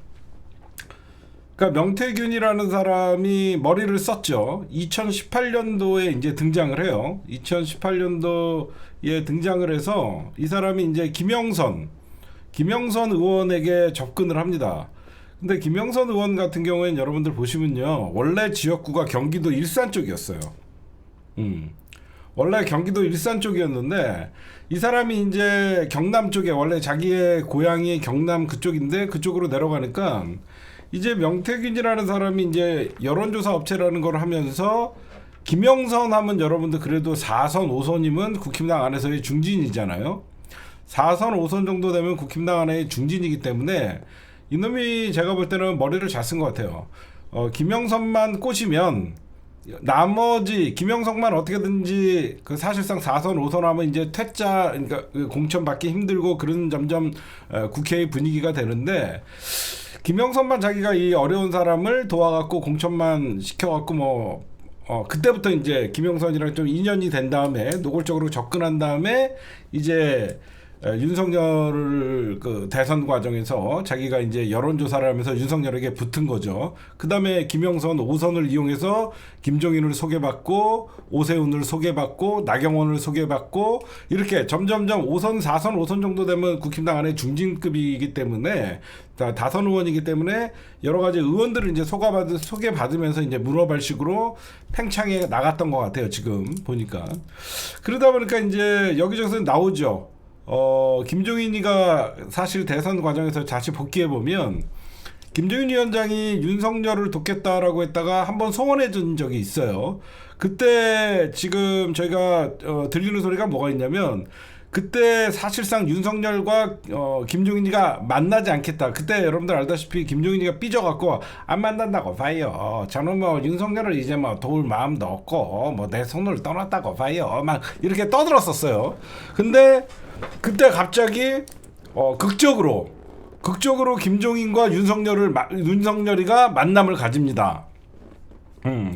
그러니까 명태균이라는 사람이 머리를 썼죠. 2018년도에 이제 등장을 해요. 2018년도에 등장을 해서 이 사람이 이제 김영선 의원에게 접근을 합니다. 근데 김영선 의원 같은 경우에는 여러분들 보시면요, 원래 지역구가 경기도 일산 쪽이었어요. 원래 경기도 일산 쪽이었는데, 이 사람이 이제 경남 쪽에, 원래 자기의 고향이 경남 그쪽인데 그쪽으로 내려가니까, 이제 명태균이라는 사람이 이제 여론조사 업체라는 걸 하면서, 김영선 하면 여러분들 그래도 4선 5선이면 국힘당 안에서의 중진이잖아요. 4선 5선 정도 되면 국힘당 안의 중진이기 때문에 이놈이 제가 볼 때는 머리를 잘 쓴 것 같아요. 김영선만 꼬시면 나머지, 김영선만 어떻게든지 사실상 4선 5선 하면 이제 퇴짜, 그러니까 공천 받기 힘들고 그런 점점 국회의 분위기가 되는데, 김영선만 자기가 이 어려운 사람을 도와갖고 공천만 시켜갖고 그때부터 이제 김영선이랑 좀 인연이 된 다음에 노골적으로 접근한 다음에 이제 윤석열을 대선 과정에서 자기가 이제 여론조사를 하면서 윤석열에게 붙은 거죠. 그 다음에 김영선 5선을 이용해서 김종인을 소개받고, 오세훈을 소개받고, 나경원을 소개받고, 이렇게 점점점 5선, 4선, 5선 정도 되면 국힘당 안에 중진급이기 때문에, 다선 의원이기 때문에 여러 가지 의원들을 이제 소개받으면서 이제 문어발식으로 팽창해 나갔던 것 같아요. 지금 보니까. 그러다 보니까 이제 여기저기서 나오죠. 김종인이가 사실 대선 과정에서 다시 복귀해 보면, 김종인 위원장이 윤석열을 돕겠다라고 했다가 한번 소원해 준 적이 있어요. 그때 지금 저희가 들리는 소리가 뭐가 있냐면, 그때 사실상 윤석열과 김종인이가 만나지 않겠다. 그때 여러분들 알다시피 김종인이가 삐져갖고 안 만난다고 봐요. 저는 윤석열을 이제 도울 마음도 없고 내 손을 떠났다고 봐요. 막 이렇게 떠들었었어요. 근데 그때 갑자기 극적으로 김종인과 윤석열이가 만남을 가집니다.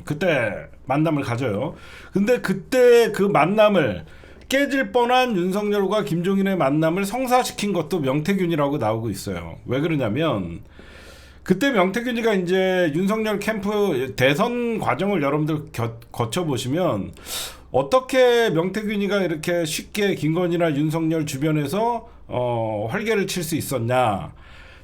그때 만남을 가져요. 근데 그때 그 만남을 깨질 뻔한 윤석열과 김종인의 만남을 성사시킨 것도 명태균이라고 나오고 있어요. 왜 그러냐면 그때 명태균이가 이제 윤석열 캠프 대선 과정을 여러분들 거쳐보시면 어떻게 명태균이가 이렇게 쉽게 김건희나 윤석열 주변에서 활개를 칠 수 있었냐.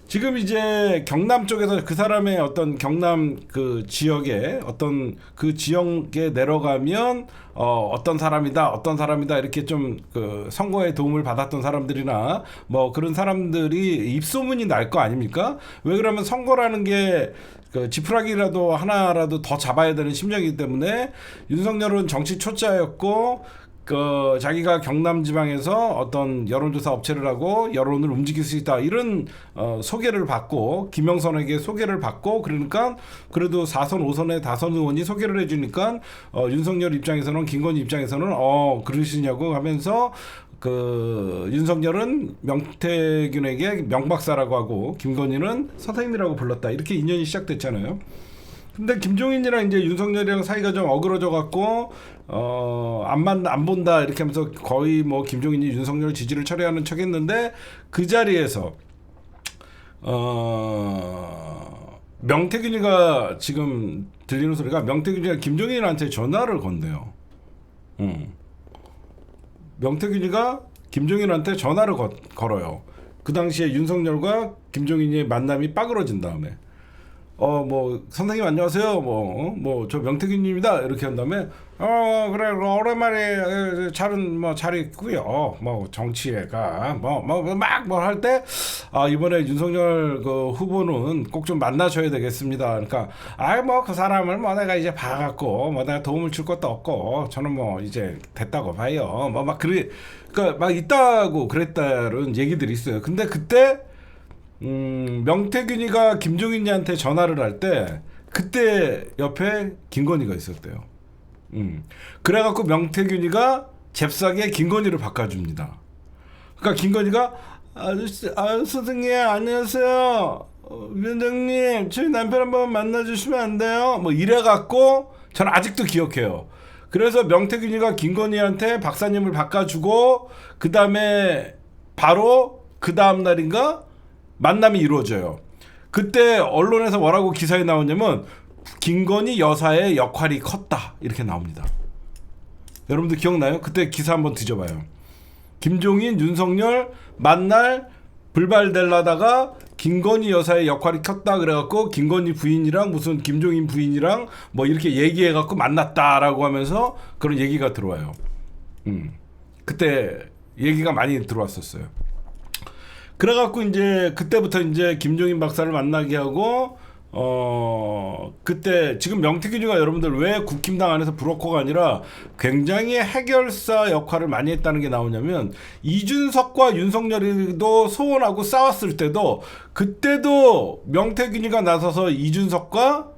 지금 이제 경남 쪽에서 그 사람의 어떤 경남 그 지역에 어떤 그 지역에 내려가면 어떤 사람이다 이렇게 좀 그 선거에 도움을 받았던 사람들이나 뭐 그런 사람들이 입소문이 날 거 아닙니까? 왜 그러면 선거라는 게 그 지푸라기라도 하나라도 더 잡아야 되는 심정이기 때문에 윤석열은 정치 초짜였고 그 자기가 경남 지방에서 어떤 여론조사 업체를 하고 여론을 움직일 수 있다 이런 소개를 받고 김영선에게 소개를 받고 그러니까 그래도 4선 5선의 다선 의원이 소개를 해주니까 윤석열 입장에서는 김건희 입장에서는 그러시냐고 하면서 그 윤석열은 명태균에게 명박사라고 하고 김건희는 선생님이라고 불렀다 이렇게 인연이 시작됐잖아요. 근데 김종인이랑 이제 윤석열이랑 사이가 좀 어그러져 갖고 안 본다 이렇게 하면서 거의 뭐 김종인이 윤석열 지지를 철회하는 척했는데 그 자리에서 명태균이가 지금 들리는 소리가 명태균이가 김종인한테 전화를 건대요. 명태균이가 김종인한테 전화를 걸어요. 그 당시에 윤석열과 김종인의 만남이 빠그러진 다음에 뭐 선생님 안녕하세요. 뭐 저 명태균입니다. 이렇게 한 다음에 그래 오랜만에 잘 있고요. 뭐 정치회가 뭐 할 때 이번에 윤석열 그 후보는 꼭 좀 만나셔야 되겠습니다. 그러니까 뭐 그 사람을 뭐 내가 이제 봐갖고 뭐 내가 도움을 줄 것도 없고 저는 뭐 이제 됐다고 봐요. 뭐 막 그러니까 막 있다고 그랬다는 얘기들이 있어요. 근데 그때 명태균이가 김종인한테 전화를 할 때 그때 옆에 김건희가 있었대요. 그래갖고 명태균이가 잽싸게 김건희를 바꿔줍니다. 그러니까 김건희가 선생님 안녕하세요. 위원장님 저희 남편 한번 만나주시면 안 돼요? 뭐 이래갖고 저는 아직도 기억해요. 그래서 명태균이가 김건희한테 박사님을 바꿔주고 그 다음에 바로 그 다음 날인가 만남이 이루어져요. 그때 언론에서 뭐라고 기사에 나오냐면 김건희 여사의 역할이 컸다 이렇게 나옵니다. 여러분들 기억나요? 그때 기사 한번 뒤져봐요. 김종인, 윤석열 만날 불발될라다가 김건희 여사의 역할이 컸다 그래갖고 김건희 부인이랑 무슨 김종인 부인이랑 뭐 이렇게 얘기해갖고 만났다라고 하면서 그런 얘기가 들어와요. 그때 얘기가 많이 들어왔었어요. 그래갖고 이제 그때부터 이제 김종인 박사를 만나게 하고 그때 지금 명태균이가 여러분들 왜 국힘당 안에서 브로커가 아니라 굉장히 해결사 역할을 많이 했다는 게 나오냐면 이준석과 윤석열이도 소원하고 싸웠을 때도 그때도 명태균이가 나서서 이준석과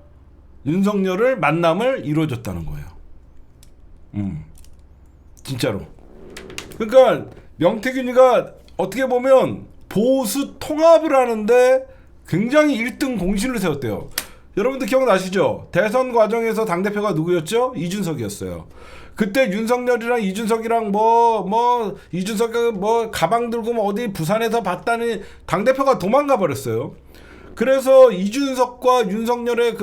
윤석열을 만남을 이루어줬다는 거예요. 진짜로. 그러니까 명태균이가 어떻게 보면 보수 통합을 하는데 굉장히 1등 공신을 세웠대요. 여러분들 기억나시죠? 대선 과정에서 당대표가 누구였죠? 이준석이었어요. 그때 윤석열이랑 이준석이랑 이준석이 가방 들고 어디 부산에서 봤다니 당대표가 도망가 버렸어요. 그래서 이준석과 윤석열의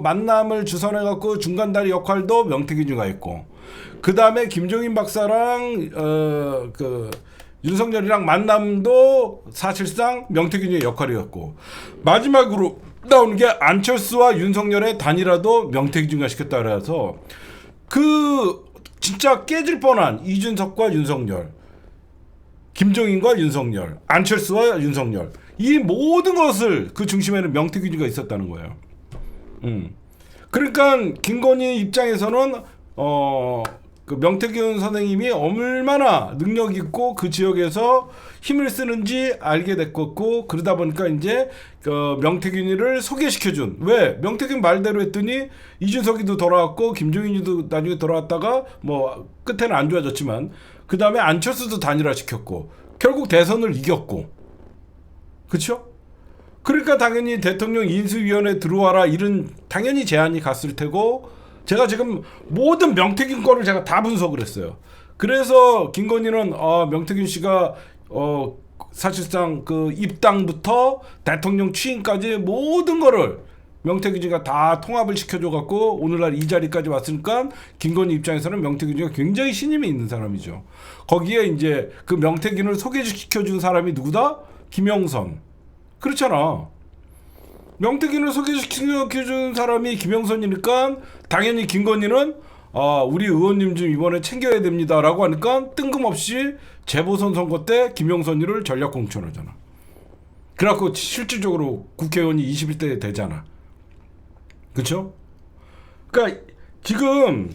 만남을 주선해갖고 중간다리 역할도 명태균이가 했고, 그 다음에 김종인 박사랑 윤석열이랑 만남도 사실상 명태균의 역할이었고, 마지막으로 나오는 게 안철수와 윤석열의 단일화도 명태균이가 시켰다 그래서 진짜 깨질 뻔한 이준석과 윤석열, 김종인과 윤석열, 안철수와 윤석열, 이 모든 것을 그 중심에는 명태균이가 있었다는 거예요. 그러니까 김건희 입장에서는 명태균 선생님이 얼마나 능력 있고 그 지역에서 힘을 쓰는지 알게 됐고, 그러다 보니까 이제 명태균이를 소개시켜준. 왜? 명태균 말대로 했더니 이준석이도 돌아왔고 김종인이도 나중에 돌아왔다가 끝에는 안 좋아졌지만 그 다음에 안철수도 단일화시켰고 결국 대선을 이겼고, 그렇죠? 그러니까 당연히 대통령 인수위원회 들어와라 이런 당연히 제안이 갔을 테고, 제가 지금 모든 명태균 거를 제가 다 분석을 했어요. 그래서 김건희는 명태균 씨가 사실상 그 입당부터 대통령 취임까지 모든 거를 명태균 씨가 다 통합을 시켜줘 갖고 오늘날 이 자리까지 왔으니까 김건희 입장에서는 명태균 씨가 굉장히 신임이 있는 사람이죠. 거기에 이제 그 명태균을 소개시켜준 사람이 누구다? 김영선. 그렇잖아. 명태균을 소개시켜준 사람이 김영선이니까 당연히 김건희는 우리 의원님 좀 이번에 챙겨야 됩니다라고 하니까 뜬금없이 재보선 선거 때 김영선이를 전략 공천하잖아. 그래갖고 실질적으로 국회의원이 21대 되잖아. 그쵸? 그러니까 지금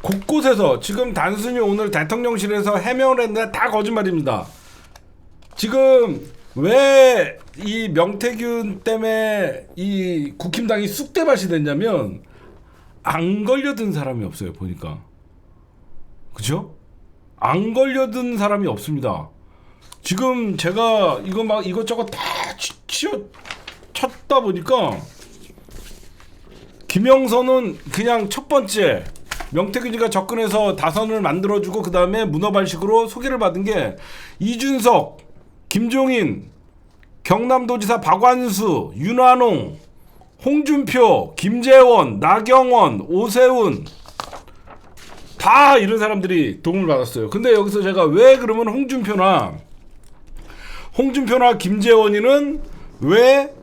곳곳에서 지금 단순히 오늘 대통령실에서 해명을 했는데 다 거짓말입니다. 지금 왜 이 명태균 때문에 이 국힘당이 쑥대밭이 됐냐면 안 걸려든 사람이 없어요. 보니까. 그쵸? 안 걸려든 사람이 없습니다. 지금 제가 이거 막 이것저것 다 쳤다 보니까 김영선은 그냥 첫 번째 명태균이가 접근해서 다선을 만들어주고 그 다음에 문어발식으로 소개를 받은 게 이준석, 김종인, 경남도지사 박완수, 윤환홍, 홍준표, 김재원, 나경원, 오세훈 다 이런 사람들이 도움을 받았어요. 근데 여기서 제가 왜 그러면 홍준표나 김재원이는 왜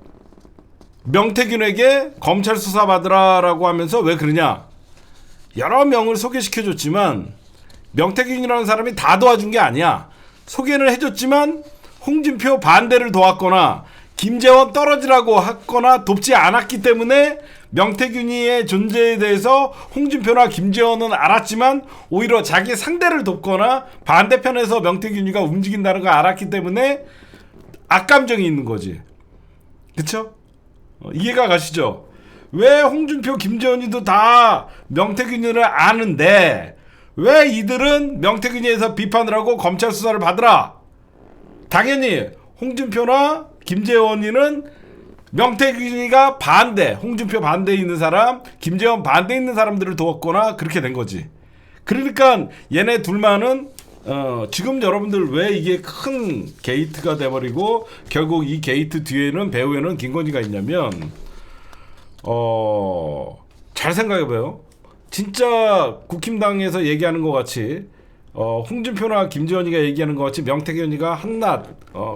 명태균에게 검찰 수사 받으라라고 하면서 왜 그러냐? 여러 명을 소개시켜줬지만 명태균이라는 사람이 다 도와준 게 아니야. 소개는 해줬지만 홍준표 반대를 도왔거나 김재원 떨어지라고 했거나 돕지 않았기 때문에 명태균이의 존재에 대해서 홍준표나 김재원은 알았지만 오히려 자기 상대를 돕거나 반대편에서 명태균이가 움직인다는 걸 알았기 때문에 악감정이 있는 거지. 그쵸? 이해가 가시죠? 왜 홍준표, 김재원이도 다 명태균이를 아는데 왜 이들은 명태균이에서 비판을 하고 검찰 수사를 받으라? 당연히 홍준표나 김재원이는 명태균이가 반대, 홍준표 반대에 있는 사람, 김재원 반대에 있는 사람들을 도왔거나 그렇게 된 거지. 그러니까 얘네 둘만은 지금 여러분들 왜 이게 큰 게이트가 돼버리고 결국 이 게이트 뒤에는 배후에는 김건희가 있냐면 잘 생각해봐요. 진짜 국힘당에서 얘기하는 것 같이 홍준표나 김재원이가 얘기하는 것 같이 명태균이가 한낱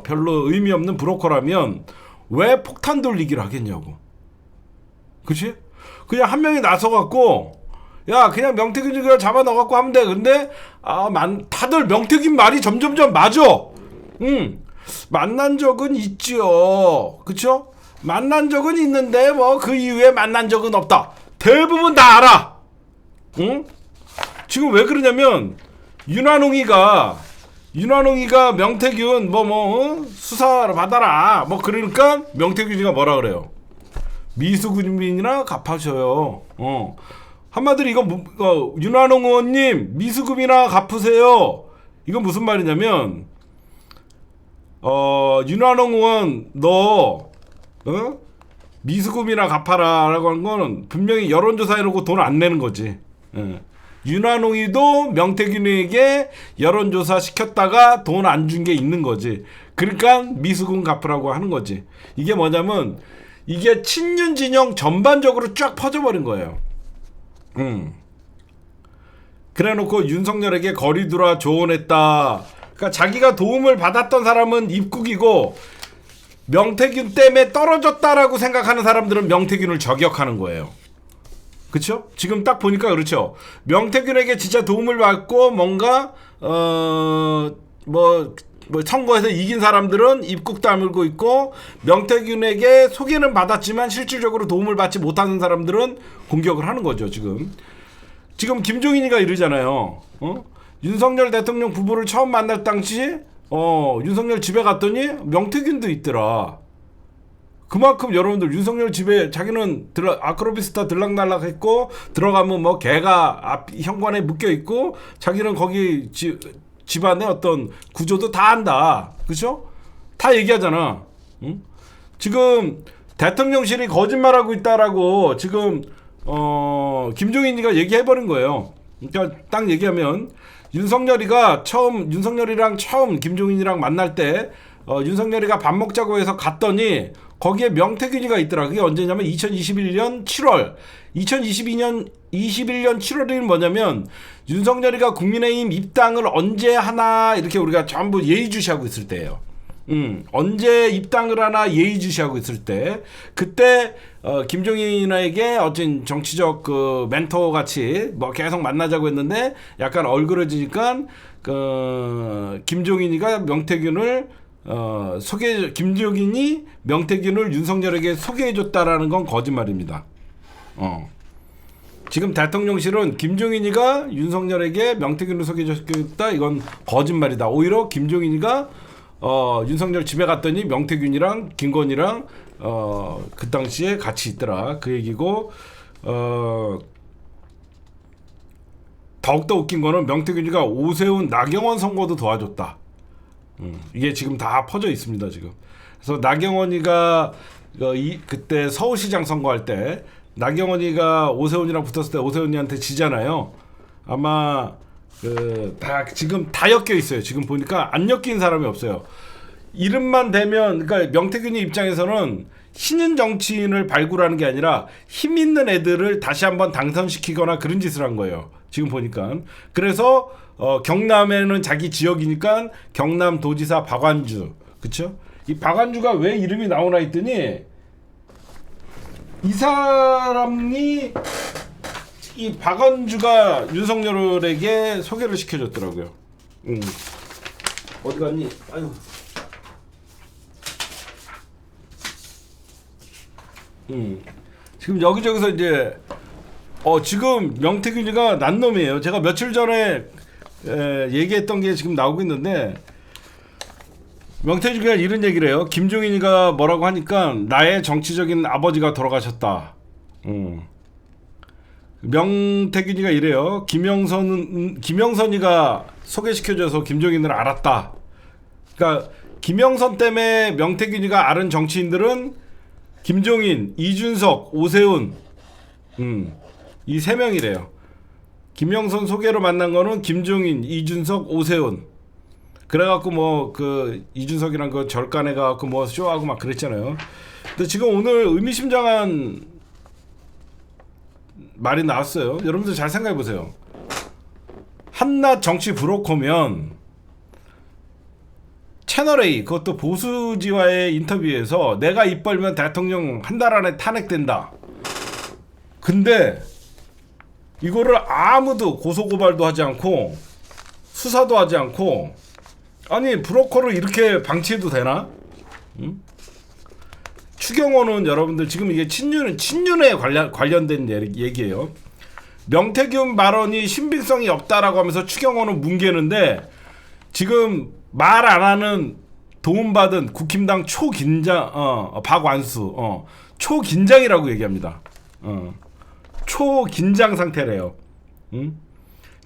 별로 의미 없는 브로커라면 왜 폭탄 돌리기를 하겠냐고. 그치? 그냥 한 명이 나서갖고 야 그냥 명태균이가 잡아 넣어갖고 하면 돼. 근데 다들 명태균 말이 점점점 맞아. 만난 적은 있죠. 그쵸? 만난 적은 있는데 뭐 그 이후에 만난 적은 없다. 대부분 다 알아. 응? 지금 왜 그러냐면 윤환홍이가 명태균 수사를 받아라 그러니까 명태균이가 뭐라 그래요? 미수금이나 갚아줘요. 한마디로 이거 윤환홍 의원님 미수금이나 갚으세요. 이건 무슨 말이냐면 윤환홍 의원 너 미수금이나 갚아라라고 하는 거는 분명히 여론조사 해놓고 돈 안 내는 거지. 윤환홍이도 명태균에게 여론조사 시켰다가 돈 안 준 게 있는 거지. 그러니까 미수금 갚으라고 하는 거지. 이게 뭐냐면 이게 친윤 진영 전반적으로 쫙 퍼져버린 거예요. 그래놓고 윤석열에게 거리두라 조언했다. 그러니까 자기가 도움을 받았던 사람은 입국이고 명태균 때문에 떨어졌다라고 생각하는 사람들은 명태균을 저격하는 거예요. 그쵸? 지금 딱 보니까 그렇죠. 명태균에게 진짜 도움을 받고 뭔가 선거에서 이긴 사람들은 입국 다물고 있고 명태균에게 소개는 받았지만 실질적으로 도움을 받지 못하는 사람들은 공격을 하는 거죠. 지금 김종인이가 이러잖아요. 윤석열 대통령 부부를 처음 만날 당시 윤석열 집에 갔더니 명태균도 있더라. 그만큼 여러분들 윤석열 집에 자기는 아크로비스타 들락날락했고 들어가면 뭐 개가 현관에 묶여있고 자기는 거기 집안의 어떤 구조도 다 안다. 그쵸? 다 얘기하잖아. 응? 지금 대통령실이 거짓말하고 있다라고 지금 김종인이가 얘기해버린 거예요. 그러니까 딱 얘기하면 윤석열이랑 처음 김종인이랑 만날 때 윤석열이가 밥 먹자고 해서 갔더니 거기에 명태균이가 있더라. 그게 언제냐면 2021년 7월. 2021년 7월이 뭐냐면 윤석열이가 국민의힘 입당을 언제 하나 이렇게 우리가 전부 예의주시하고 있을 때예요. 언제 입당을 하나 예의주시하고 있을 때 그때 김종인에게 어떤 정치적 그 멘토 같이 뭐 계속 만나자고 했는데 약간 얼그러지니까 김종인이가 명태균을 김종인이 명태균을 윤석열에게 소개해줬다라는 건 거짓말입니다. 지금 대통령실은 김종인이가 윤석열에게 명태균을 소개해줬다 이건 거짓말이다. 오히려 김종인이가 윤석열 집에 갔더니 명태균이랑 김건희랑 그 당시에 같이 있더라 그 얘기고 더욱더 웃긴 거는 명태균이가 오세훈 나경원 선거도 도와줬다. 이게 지금 다 퍼져 있습니다 지금. 그래서 나경원이가 그때 서울시장 선거할 때 나경원이가 오세훈이랑 붙었을 때 오세훈이한테 지잖아요. 아마 지금 다 엮여 있어요. 지금 보니까 안 엮인 사람이 없어요. 이름만 대면 그러니까 명태균이 입장에서는 신인 정치인을 발굴하는 게 아니라 힘 있는 애들을 다시 한번 당선시키거나 그런 짓을 한 거예요. 지금 보니까. 그래서 경남에는 자기 지역이니까 경남도지사 박완주, 그쵸? 이 박완주가 왜 이름이 나오나 했더니 이 사람이 이 박완주가 윤석열에게 소개를 시켜줬더라고요. 어디 갔니? 아유. 지금 여기저기서 이제 지금 명태균이가 난 놈이에요. 제가 며칠 전에 얘기했던 게 지금 나오고 있는데 명태균이가 이런 얘기를 해요. 김종인이가 뭐라고 하니까 나의 정치적인 아버지가 돌아가셨다. 명태균이가 이래요. 김영선이가 소개시켜줘서 김종인을 알았다. 그러니까 김영선 때문에 명태균이가 아는 정치인들은 김종인, 이준석, 오세훈 이 세 명이래요. 김영선 소개로 만난 거는 김종인, 이준석, 오세훈. 그래갖고 뭐 그 이준석이랑 그 절간에 가갖고 뭐 쇼하고 막 그랬잖아요. 근데 지금 오늘 의미심장한 말이 나왔어요. 여러분들 잘 생각해 보세요. 한낱 정치 브로커면 채널A 그것도 보수지와의 인터뷰에서 내가 입 벌면 대통령 한 달 안에 탄핵된다. 근데 이거를 아무도 고소고발도 하지 않고 수사도 하지 않고 아니 브로커를 이렇게 방치해도 되나? 추경호는 여러분들 지금 이게 친윤에 관련된 얘기예요. 명태균 발언이 신빙성이 없다라고 하면서 추경호는 뭉개는데 지금 말 안 하는 도움받은 국힘당 초긴장 박완수 초긴장이라고 얘기합니다. 초긴장 상태래요.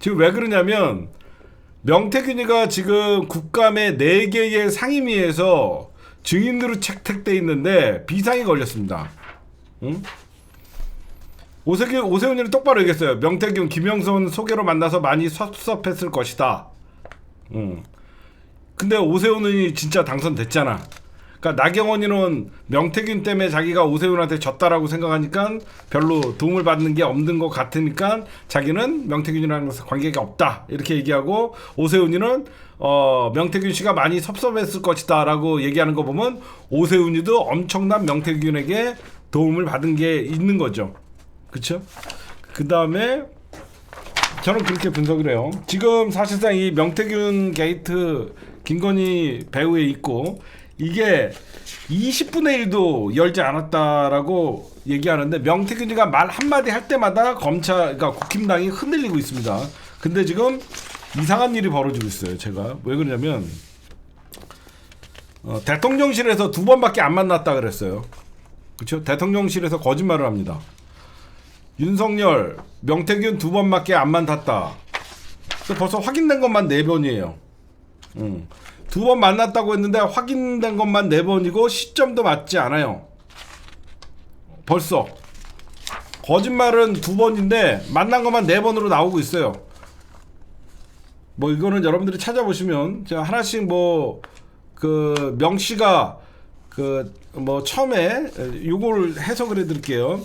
지금 왜 그러냐면 명태균이가 지금 국감의 4개의 상임위에서 증인으로 채택돼 있는데 비상이 걸렸습니다. 오세훈이는 똑바로 얘기했어요. 명태균, 김영선 소개로 만나서 많이 섭섭했을 것이다. 근데 오세훈이 진짜 당선됐잖아. 그러니까 나경원이는 명태균 때문에 자기가 오세훈한테 졌다라고 생각하니까 별로 도움을 받는 게 없는 것 같으니까 자기는 명태균이랑 관계가 없다 이렇게 얘기하고 오세훈이는 명태균 씨가 많이 섭섭했을 것이다라고 얘기하는 거 보면 오세훈이도 엄청난 명태균에게 도움을 받은 게 있는 거죠. 그렇죠? 그 다음에 저는 그렇게 분석을 해요. 지금 사실상 이 명태균 게이트 김건희 배우에 있고 이게 20분의 1도 열지 않았다라고 얘기하는데 명태균이가 말 한마디 할 때마다 그러니까 국힘당이 흔들리고 있습니다. 근데 지금 이상한 일이 벌어지고 있어요. 제가 왜 그러냐면 대통령실에서 2번밖에 안 만났다 그랬어요. 그렇죠? 대통령실에서 거짓말을 합니다. 윤석열, 명태균 2번밖에 안 만났다. 벌써 확인된 것만 4번이에요. 2번 만났다고 했는데 확인된 것만 4번이고 시점도 맞지 않아요. 벌써 거짓말은 2번인데 만난 것만 4번으로 나오고 있어요. 뭐 이거는 여러분들이 찾아보시면 제가 하나씩 뭐 그 명씨가 그 뭐 처음에 요걸 해석을 해드릴게요.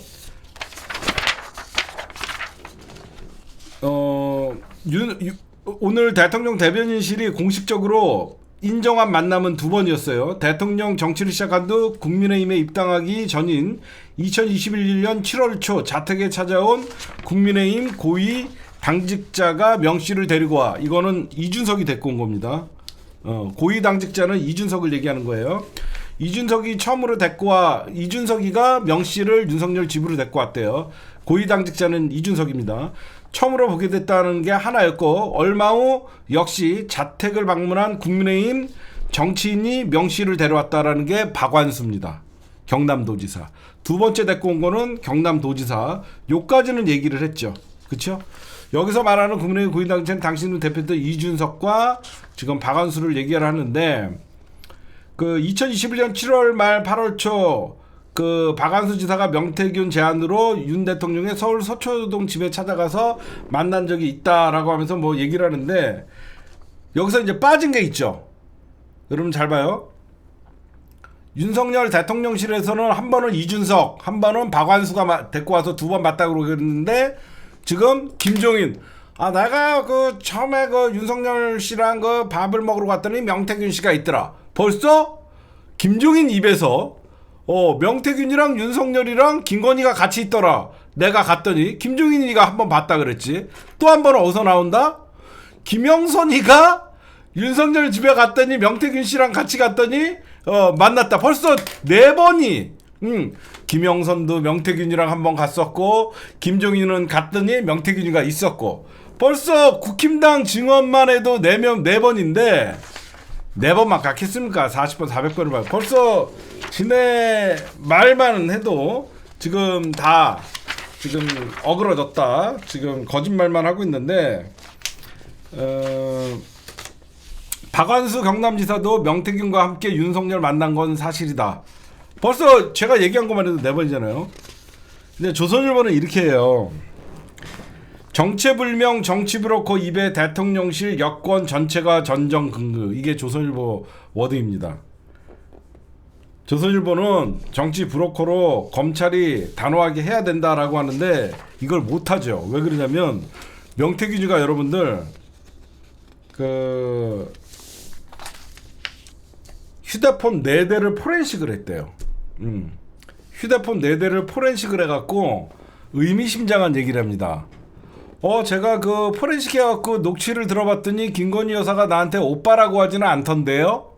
오늘 대통령 대변인실이 공식적으로 인정한 만남은 2번이었어요. 대통령 정치를 시작한 후 국민의힘에 입당하기 전인 2021년 7월 초 자택에 찾아온 국민의힘 고위 당직자가 명씨를 데리고 와. 이거는 이준석이 데리고 온 겁니다. 고위 당직자는 이준석을 얘기하는 거예요. 이준석이 처음으로 데리고 와. 이준석이가 명씨를 윤석열 집으로 데리고 왔대요. 고위 당직자는 이준석입니다. 처음으로 보게 됐다는 게 하나였고, 얼마 후 역시 자택을 방문한 국민의힘 정치인이 명씨를 데려왔다라는 게 박완수입니다. 경남도지사. 두 번째 데리고 온 거는 경남도지사. 요까지는 얘기를 했죠. 그쵸? 여기서 말하는 국민의힘 고위당직자는 당신은 대표도 이준석과 지금 박완수를 얘기를 하는데, 그 2021년 7월 말 8월 초 그 박완수 지사가 명태균 제안으로 윤 대통령의 서울 서초동 집에 찾아가서 만난 적이 있다라고 하면서 뭐 얘기를 하는데, 여기서 이제 빠진 게 있죠. 여러분 잘 봐요. 윤석열 대통령실에서는 한 번은 이준석, 한 번은 박완수가 데리고 와서 2번 맞다고 그러는데, 지금 김종인, 내가 그 처음에 그 윤석열 씨랑 그 밥을 먹으러 갔더니 명태균 씨가 있더라. 벌써 김종인 입에서 명태균이랑 윤석열이랑 김건희가 같이 있더라. 내가 갔더니 김종인이가 한번 봤다 그랬지. 또 한 번은 어디서 나온다? 김영선이가 윤석열 집에 갔더니 명태균 씨랑 같이 갔더니 만났다. 벌써 4번이. 김영선도 명태균이랑 한번 갔었고, 김종인은 갔더니 명태균이가 있었고, 벌써 국힘당 증언만 해도 4번인데 4번만 갔겠습니까? 40번 400번을 봐요. 벌써 지네 말만 해도 지금 다 지금 어그러졌다. 지금 거짓말만 하고 있는데, 박완수 경남지사도 명태균과 함께 윤석열 만난 건 사실이다. 벌써 제가 얘기한 것만 해도 4번이잖아요. 근데 조선일보는 이렇게 해요. 정체불명 정치브로커 입에 대통령실 여권 전체가 전정긍긍. 이게 조선일보 워드입니다. 조선일보는 정치 브로커로 검찰이 단호하게 해야 된다라고 하는데 이걸 못하죠. 왜 그러냐면 명태균이가 여러분들 그 휴대폰 4대를 포렌식을 했대요. 휴대폰 4대를 포렌식을 해갖고 의미심장한 얘기를 합니다. 제가 그 포렌식 해갖고 녹취를 들어봤더니 김건희 여사가 나한테 오빠라고 하지는 않던데요?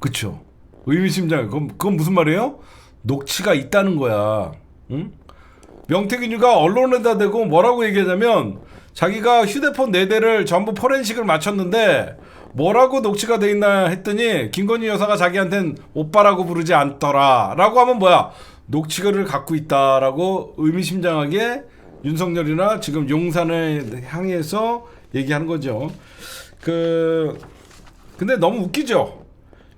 그쵸? 의미심장해. 그건 무슨 말이에요? 녹취가 있다는 거야. 응? 명태균이가 언론에다 대고 뭐라고 얘기하냐면, 자기가 휴대폰 4대를 전부 포렌식을 마쳤는데 뭐라고 녹취가 돼 있나 했더니 김건희 여사가 자기한텐 오빠라고 부르지 않더라 라고 하면 뭐야? 녹취글을 갖고 있다라고 의미심장하게 윤석열이나 지금 용산을 향해서 얘기하는 거죠. 근데 너무 웃기죠.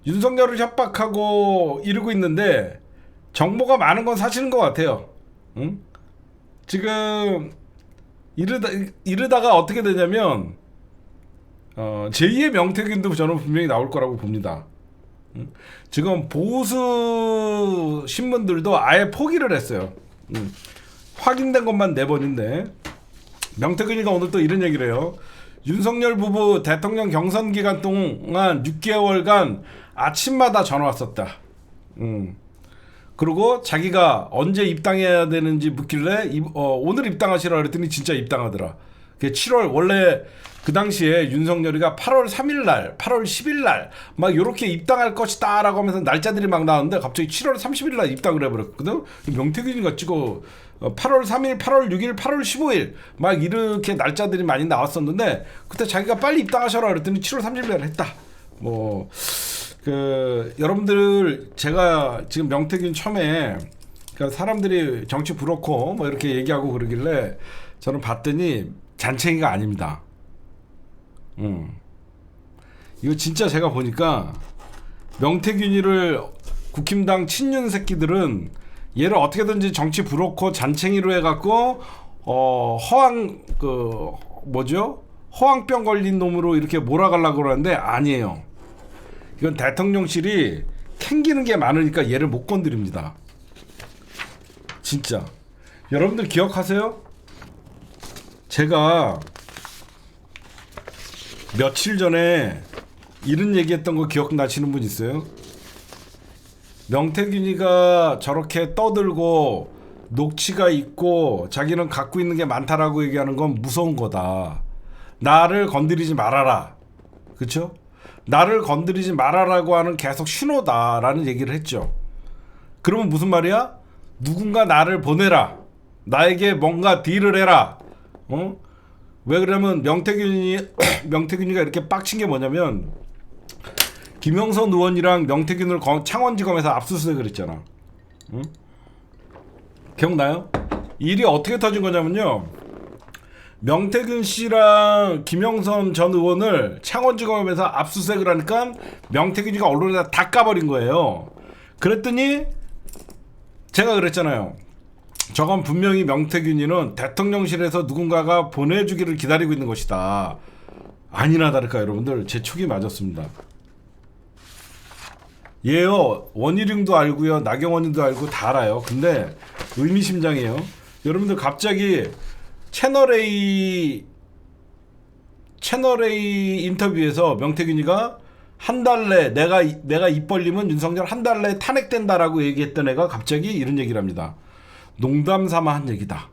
윤석열을 협박하고 이러고 있는데 정보가 많은 건 사실인 것 같아요. 응? 지금 이러다가 어떻게 되냐면 제2의 명태균도 저는 분명히 나올 거라고 봅니다. 지금 보수 신문들도 아예 포기를 했어요. 확인된 것만 4번인데 명태균이가 오늘 또 이런 얘기를 해요. 윤석열 부부 대통령 경선 기간 동안 6개월간 아침마다 전화 왔었다. 그리고 자기가 언제 입당해야 되는지 묻길래 오늘 입당하시라 그랬더니 진짜 입당하더라. 그게 7월, 원래 그 당시에 윤석열이가 8월 3일날 8월 10일날 막 요렇게 입당할 것이다 라고 하면서 날짜들이 막 나왔는데 갑자기 7월 30일날 입당을 해버렸거든. 명태균이가 찍어 8월 3일 8월 6일 8월 15일 막 이렇게 날짜들이 많이 나왔었는데, 그때 자기가 빨리 입당하셔라 그랬더니 7월 30일날 했다. 여러분들, 제가 지금 명태균 처음에 사람들이 정치 브로커 뭐 이렇게 얘기하고 그러길래 저는 봤더니 잔챙이가 아닙니다. 이거 진짜 제가 보니까 명태균이를 국힘당 친윤 새끼들은 얘를 어떻게든지 정치 브로커 잔챙이로 해갖고 뭐죠? 허황병 걸린 놈으로 이렇게 몰아가려고 그러는데 아니에요. 이건 대통령실이 캥기는 게 많으니까 얘를 못 건드립니다. 진짜. 여러분들 기억하세요? 제가 며칠 전에 이런 얘기했던 거 기억나시는 분 있어요? 명태균이가 저렇게 떠들고 녹취가 있고 자기는 갖고 있는 게 많다라고 얘기하는 건 무서운 거다. 나를 건드리지 말아라. 그쵸? 나를 건드리지 말아라고 하는 계속 신호다라는 얘기를 했죠. 그러면 무슨 말이야? 누군가 나를 보내라. 나에게 뭔가 딜을 해라. 왜 그러면 명태균이가 이렇게 빡친 게 뭐냐면 김영선 의원이랑 명태균을 창원지검에서 압수수색을 했잖아. 응? 기억나요? 일이 어떻게 터진 거냐면요. 명태균 씨랑 김영선 전 의원을 창원지검에서 압수수색을 하니까 명태균이가 언론에다 다 까버린 거예요. 그랬더니 제가 그랬잖아요. 저건 분명히 명태균이는 대통령실에서 누군가가 보내주기를 기다리고 있는 것이다. 아니나 다를까 여러분들 제 촉이 맞았습니다. 얘요 원희룡도 알고요 나경원님도 알고 다 알아요. 근데 의미심장해요. 여러분들 갑자기 채널A 인터뷰에서 명태균이가 한 달 내 내가 입 벌리면 윤석열 한 달 내에 탄핵된다라고 얘기했던 애가 갑자기 이런 얘기를 합니다. 농담 삼아 한 얘기다.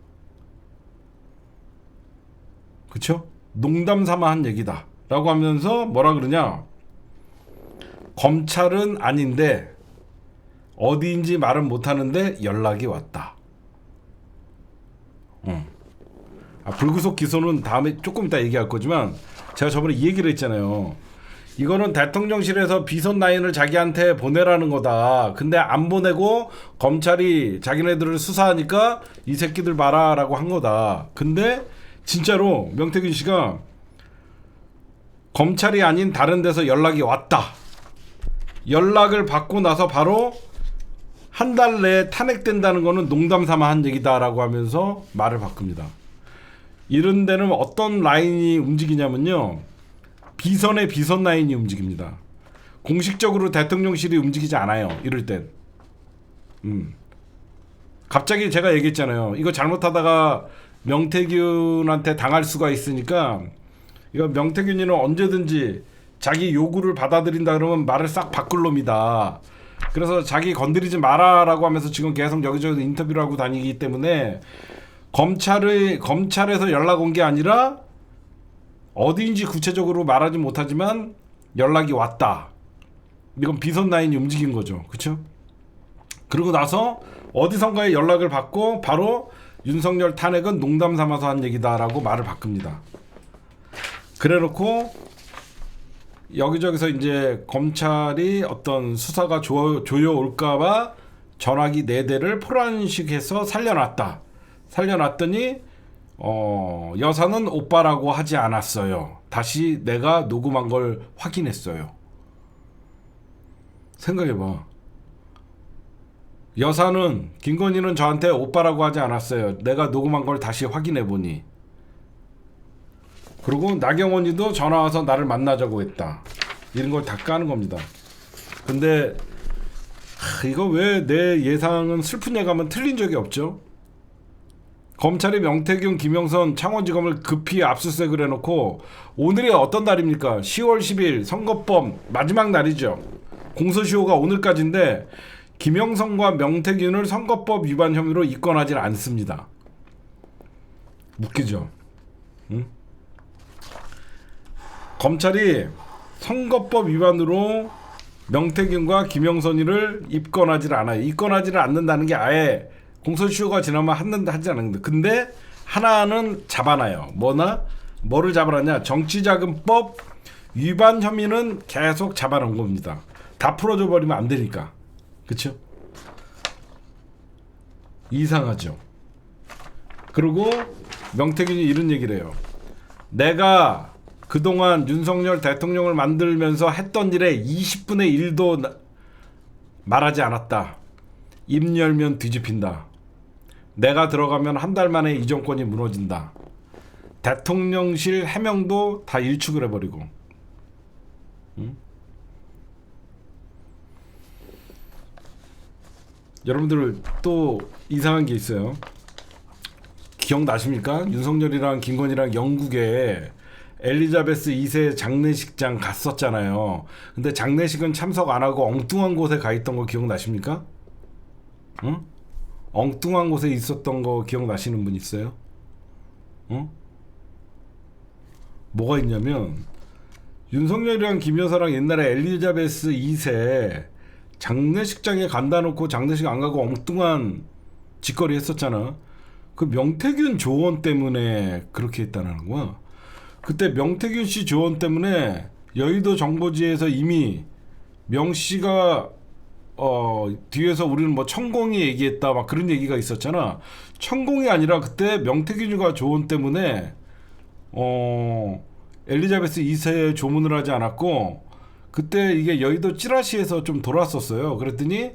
그쵸? 농담 삼아 한 얘기다 라고 하면서 뭐라 그러냐, 검찰은 아닌데 어디인지 말은 못하는데 연락이 왔다. 불구속 기소는 다음에 조금 이따 얘기할 거지만 제가 저번에 이 얘기를 했잖아요. 이거는 대통령실에서 비선 라인을 자기한테 보내라는 거다. 근데 안 보내고 검찰이 자기네들을 수사하니까 이 새끼들 봐라 라고 한 거다. 근데 진짜로 명태균 씨가 검찰이 아닌 다른 데서 연락이 왔다. 연락을 받고 나서 바로 한 달 내에 탄핵된다는 거는 농담 삼아 한 얘기다라고 하면서 말을 바꿉니다. 이런 데는 어떤 라인이 움직이냐면요. 비선의 비선 라인이 움직입니다. 공식적으로 대통령실이 움직이지 않아요. 이럴 땐. 갑자기 제가 얘기했잖아요. 이거 잘못하다가 명태균한테 당할 수가 있으니까 이거 명태균이는 언제든지 자기 요구를 받아들인다 그러면 말을 싹 바꿀 놈이다. 그래서 자기 건드리지 마라라고 하면서 지금 계속 여기저기 인터뷰를 하고 다니기 때문에 검찰에서 연락 온 게 아니라 어디인지 구체적으로 말하지 못하지만 연락이 왔다. 이건 비선 라인이 움직인 거죠. 그렇죠? 그러고 나서 어디선가에 연락을 받고 바로 윤석열 탄핵은 농담 삼아서 한 얘기다라고 말을 바꿉니다. 그래놓고 여기저기서 이제 검찰이 어떤 수사가 조여올까봐 전화기 4대를 포란식해서 살려놨다. 살려놨더니 여사는 오빠라고 하지 않았어요. 다시 내가 녹음한 걸 확인했어요. 생각해봐. 여사는 김건희는 저한테 오빠라고 하지 않았어요. 내가 녹음한 걸 다시 확인해보니. 그리고 나경원이도 전화 와서 나를 만나자고 했다. 이런 걸 다 까는 겁니다. 근데 이거 왜 내 예상은 슬픈 예감은 틀린 적이 없죠? 검찰이 명태균, 김영선, 창원지검을 급히 압수수색을 해놓고 오늘이 어떤 날입니까? 10월 10일 선거법 마지막 날이죠. 공소시효가 오늘까지인데 김영선과 명태균을 선거법 위반 혐의로 입건하지 않습니다. 웃기죠? 응? 검찰이 선거법 위반으로 명태균과 김영선이를 입건하지 않아요. 입건하지를 않는다는 게 아예 공소시효가 지나면 하지 않는데, 근데 하나는 잡아놔요. 뭐를 잡아놨냐? 정치자금법 위반 혐의는 계속 잡아놓은 겁니다. 다 풀어줘 버리면 안 되니까. 그쵸? 이상하죠. 그리고 명태균이 이런 얘기를 해요. 내가 그동안 윤석열 대통령을 만들면서 했던 일에 20분의 1도 말하지 않았다. 입 열면 뒤집힌다. 내가 들어가면 한 달 만에 이 정권이 무너진다. 대통령실 해명도 다 일축을 해버리고. 여러분들 또 이상한 게 있어요. 기억나십니까? 윤석열이랑 김건희랑 영국에 엘리자베스 2세 장례식장 갔었잖아요. 근데 장례식은 참석 안 하고 엉뚱한 곳에 가 있던 거 기억나십니까? 응? 엉뚱한 곳에 있었던 거 기억나시는 분 있어요? 응? 뭐가 있냐면 윤석열이랑 김 여사랑 옛날에 엘리자베스 2세 장례식장에 간다 놓고 장례식 안 가고 엉뚱한 짓거리 했었잖아. 그 명태균 조언 때문에 그렇게 했다는 거야. 그때 명태균 씨 조언 때문에 여의도 정보지에서 이미 명 씨가 뒤에서 우리는 뭐 천공이 얘기했다 막 그런 얘기가 있었잖아. 천공이 아니라 그때 명태균이가 조언 때문에 엘리자베스 2세에 조문을 하지 않았고, 그때 이게 여의도 찌라시에서 좀 돌았었어요. 그랬더니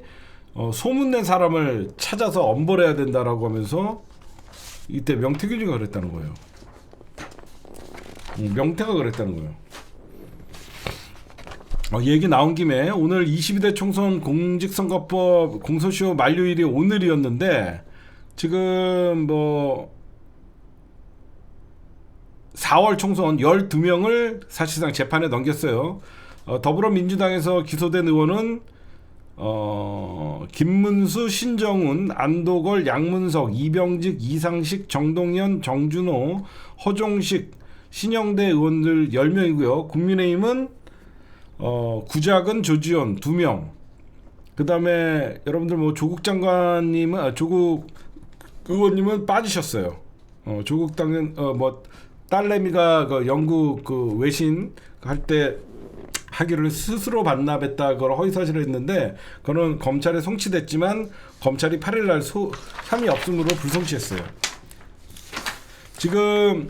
소문낸 사람을 찾아서 엄벌해야 된다라고 하면서 이때 명태균이가 그랬다는 거예요. 명태가 그랬다는 거예요. 얘기 나온 김에 오늘 22대 총선 공직선거법 공소시효 만료일이 오늘이었는데 지금 뭐 4월 총선 12명을 사실상 재판에 넘겼어요. 더불어민주당에서 기소된 의원은 김문수, 신정훈, 안도걸, 양문석, 이병직, 이상식, 정동현, 정준호, 허종식, 신영대 의원들 10명이고요. 국민의힘은 구작은 조지현 2명. 그 다음에 여러분들 뭐 조국 장관님은 조국 의원님은 빠지셨어요. 조국 당은 뭐 딸내미가 그 영국 그 외신 할 때 학위를 스스로 반납했다 그걸 허위사실을 했는데 그거는 검찰에 송치됐지만 검찰이 8일날 혐의 없음으로 불송치했어요. 지금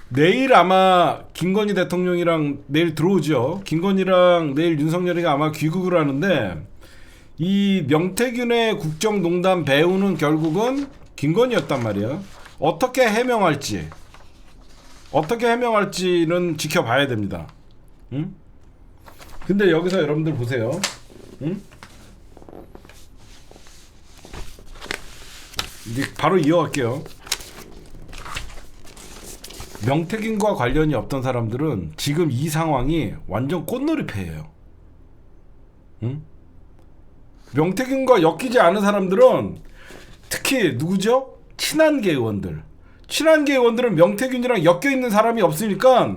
내일 아마 김건희 대통령이랑 내일 들어오죠. 김건희랑 내일 윤석열이가 아마 귀국을 하는데 이 명태균의 국정농단 배우는 결국은 김건희였단 말이야. 어떻게 해명할지는 지켜봐야 됩니다. 응? 근데 여기서 여러분들 보세요. 응? 이제 바로 이어갈게요. 명태균과 관련이 없던 사람들은 지금 이 상황이 완전 꽃놀이패예요. 응? 명태균과 엮이지 않은 사람들은 특히 누구죠? 친한계 의원들. 친한계 의원들은 명태균이랑 엮여있는 사람이 없으니까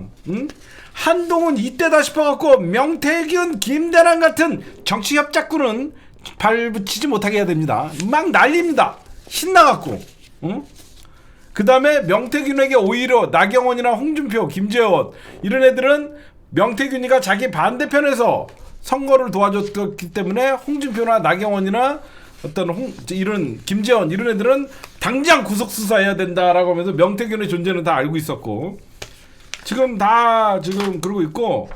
한동훈 이때다 싶어갖고 명태균, 김대남 같은 정치협작구는 발붙이지 못하게 해야 됩니다. 막 난립니다. 신나갖고. 그 다음에 명태균에게 오히려 나경원이나 홍준표, 김재원 이런 애들은 명태균이가 자기 반대편에서 선거를 도와줬기 때문에 홍준표나 나경원이나 이런 김재원 이런 애들은 당장 구속 수사해야 된다라고 하면서 명태균의 존재는 다 알고 있었고 지금 그러고 있고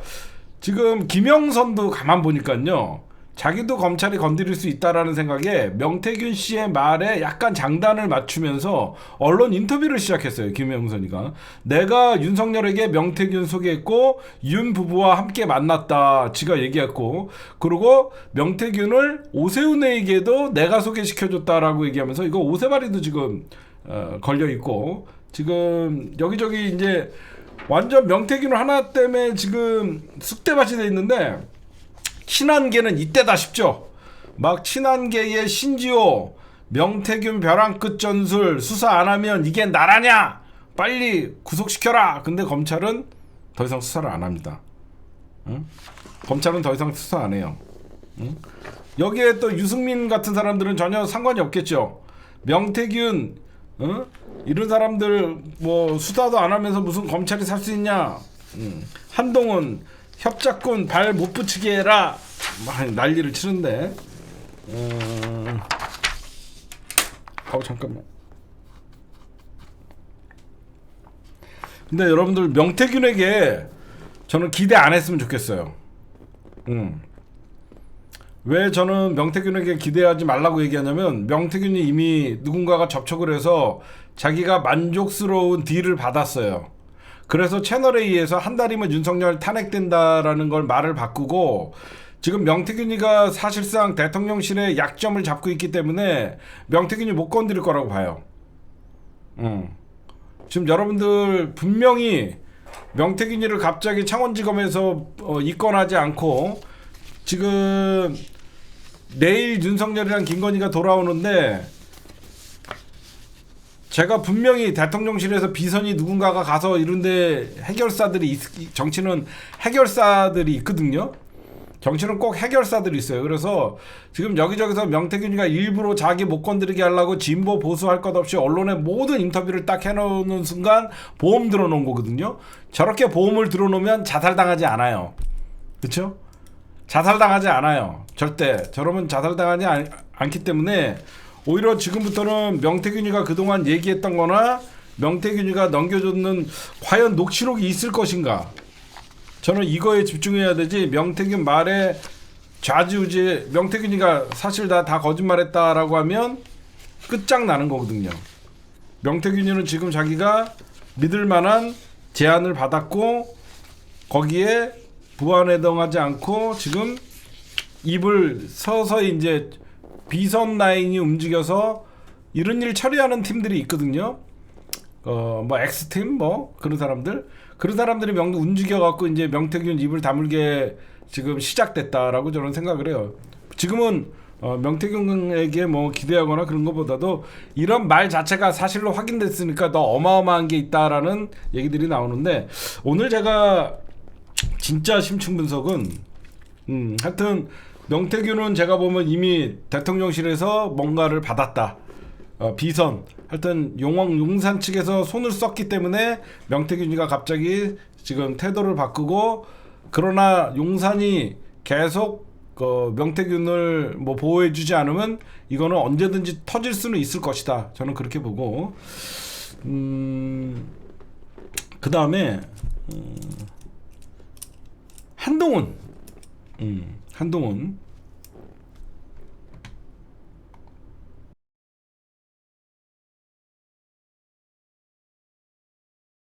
지금 김영선도 가만 보니까요 자기도 검찰이 건드릴 수 있다라는 생각에 명태균 씨의 말에 약간 장단을 맞추면서 언론 인터뷰를 시작했어요. 김영선이가 내가 윤석열에게 명태균 소개했고 윤 부부와 함께 만났다 지가 얘기했고 그리고 명태균을 오세훈에게도 내가 소개시켜줬다라고 얘기하면서 이거 오세발이도 지금 걸려있고 지금 여기저기 이제 완전 명태균 하나 때문에 지금 쑥대밭이 돼 있는데 친한계는 이때다 싶죠. 막 친한계의 신지호 명태균 벼랑 끝 전술 수사 안 하면 이게 나라냐 빨리 구속시켜라. 근데 검찰은 더 이상 수사를 안 합니다. 응? 검찰은 더 이상 수사 안 해요. 응? 여기에 또 유승민 같은 사람들은 전혀 상관이 없겠죠. 명태균 이런 사람들 뭐 수사도 안 하면서 무슨 검찰이 살 수 있냐. 한동훈 협작군 발 못 붙이게 해라 막 난리를 치는데 잠깐만. 근데 여러분들 명태균에게 저는 기대 안 했으면 좋겠어요. 왜 저는 명태균에게 기대하지 말라고 얘기하냐면 명태균이 이미 누군가가 접촉을 해서 자기가 만족스러운 딜을 받았어요. 그래서 채널A에서 한 달이면 윤석열 탄핵된다라는 걸 말을 바꾸고 지금 명태균이가 사실상 대통령실의 약점을 잡고 있기 때문에 명태균이 못 건드릴 거라고 봐요. 지금 여러분들 분명히 명태균이를 갑자기 창원지검에서 입건하지 않고 지금 내일 윤석열이랑 김건희가 돌아오는데 제가 분명히 대통령실에서 비선이 누군가가 가서 이런데 해결사들이 정치는 해결사들이 있거든요. 정치는 꼭 해결사들이 있어요. 그래서 지금 여기저기서 명태균이가 일부러 자기 못 건드리게 하려고 진보 보수 할 것 없이 언론에 모든 인터뷰를 딱 해놓는 순간 보험 들어놓은 거거든요. 저렇게 보험을 들어놓으면 자살당하지 않아요. 그렇죠? 자살당하지 않아요. 절대. 저러면 자살당하지 않기 때문에 오히려 지금부터는 명태균이가 그동안 얘기했던 거나 명태균이가 넘겨줬는 과연 녹취록이 있을 것인가, 저는 이거에 집중해야 되지. 명태균 말에 좌지우지, 명태균이가 사실 다 거짓말했다라고 하면 끝장나는 거거든요. 명태균이는 지금 자기가 믿을 만한 제안을 받았고 거기에 부안해당하지 않고 지금 입을 서서히 이제 비선 라인이 움직여서 이런 일 처리하는 팀들이 있거든요. 뭐 X팀 뭐 그런 사람들이 움직여갖고 이제 명태균 입을 다물게 지금 시작됐다라고 저는 생각을 해요. 지금은 명태균에게 뭐 기대하거나 그런 것보다도 이런 말 자체가 사실로 확인됐으니까 더 어마어마한 게 있다라는 얘기들이 나오는데, 오늘 제가 진짜 심층 분석은 하여튼 명태균은 제가 보면 이미 대통령실에서 뭔가를 받았다. 비선 하여튼 용산 측에서 손을 썼기 때문에 명태균이가 갑자기 지금 태도를 바꾸고, 그러나 용산이 계속 명태균을 뭐 보호해주지 않으면 이거는 언제든지 터질 수는 있을 것이다. 저는 그렇게 보고, 그 다음에 한동훈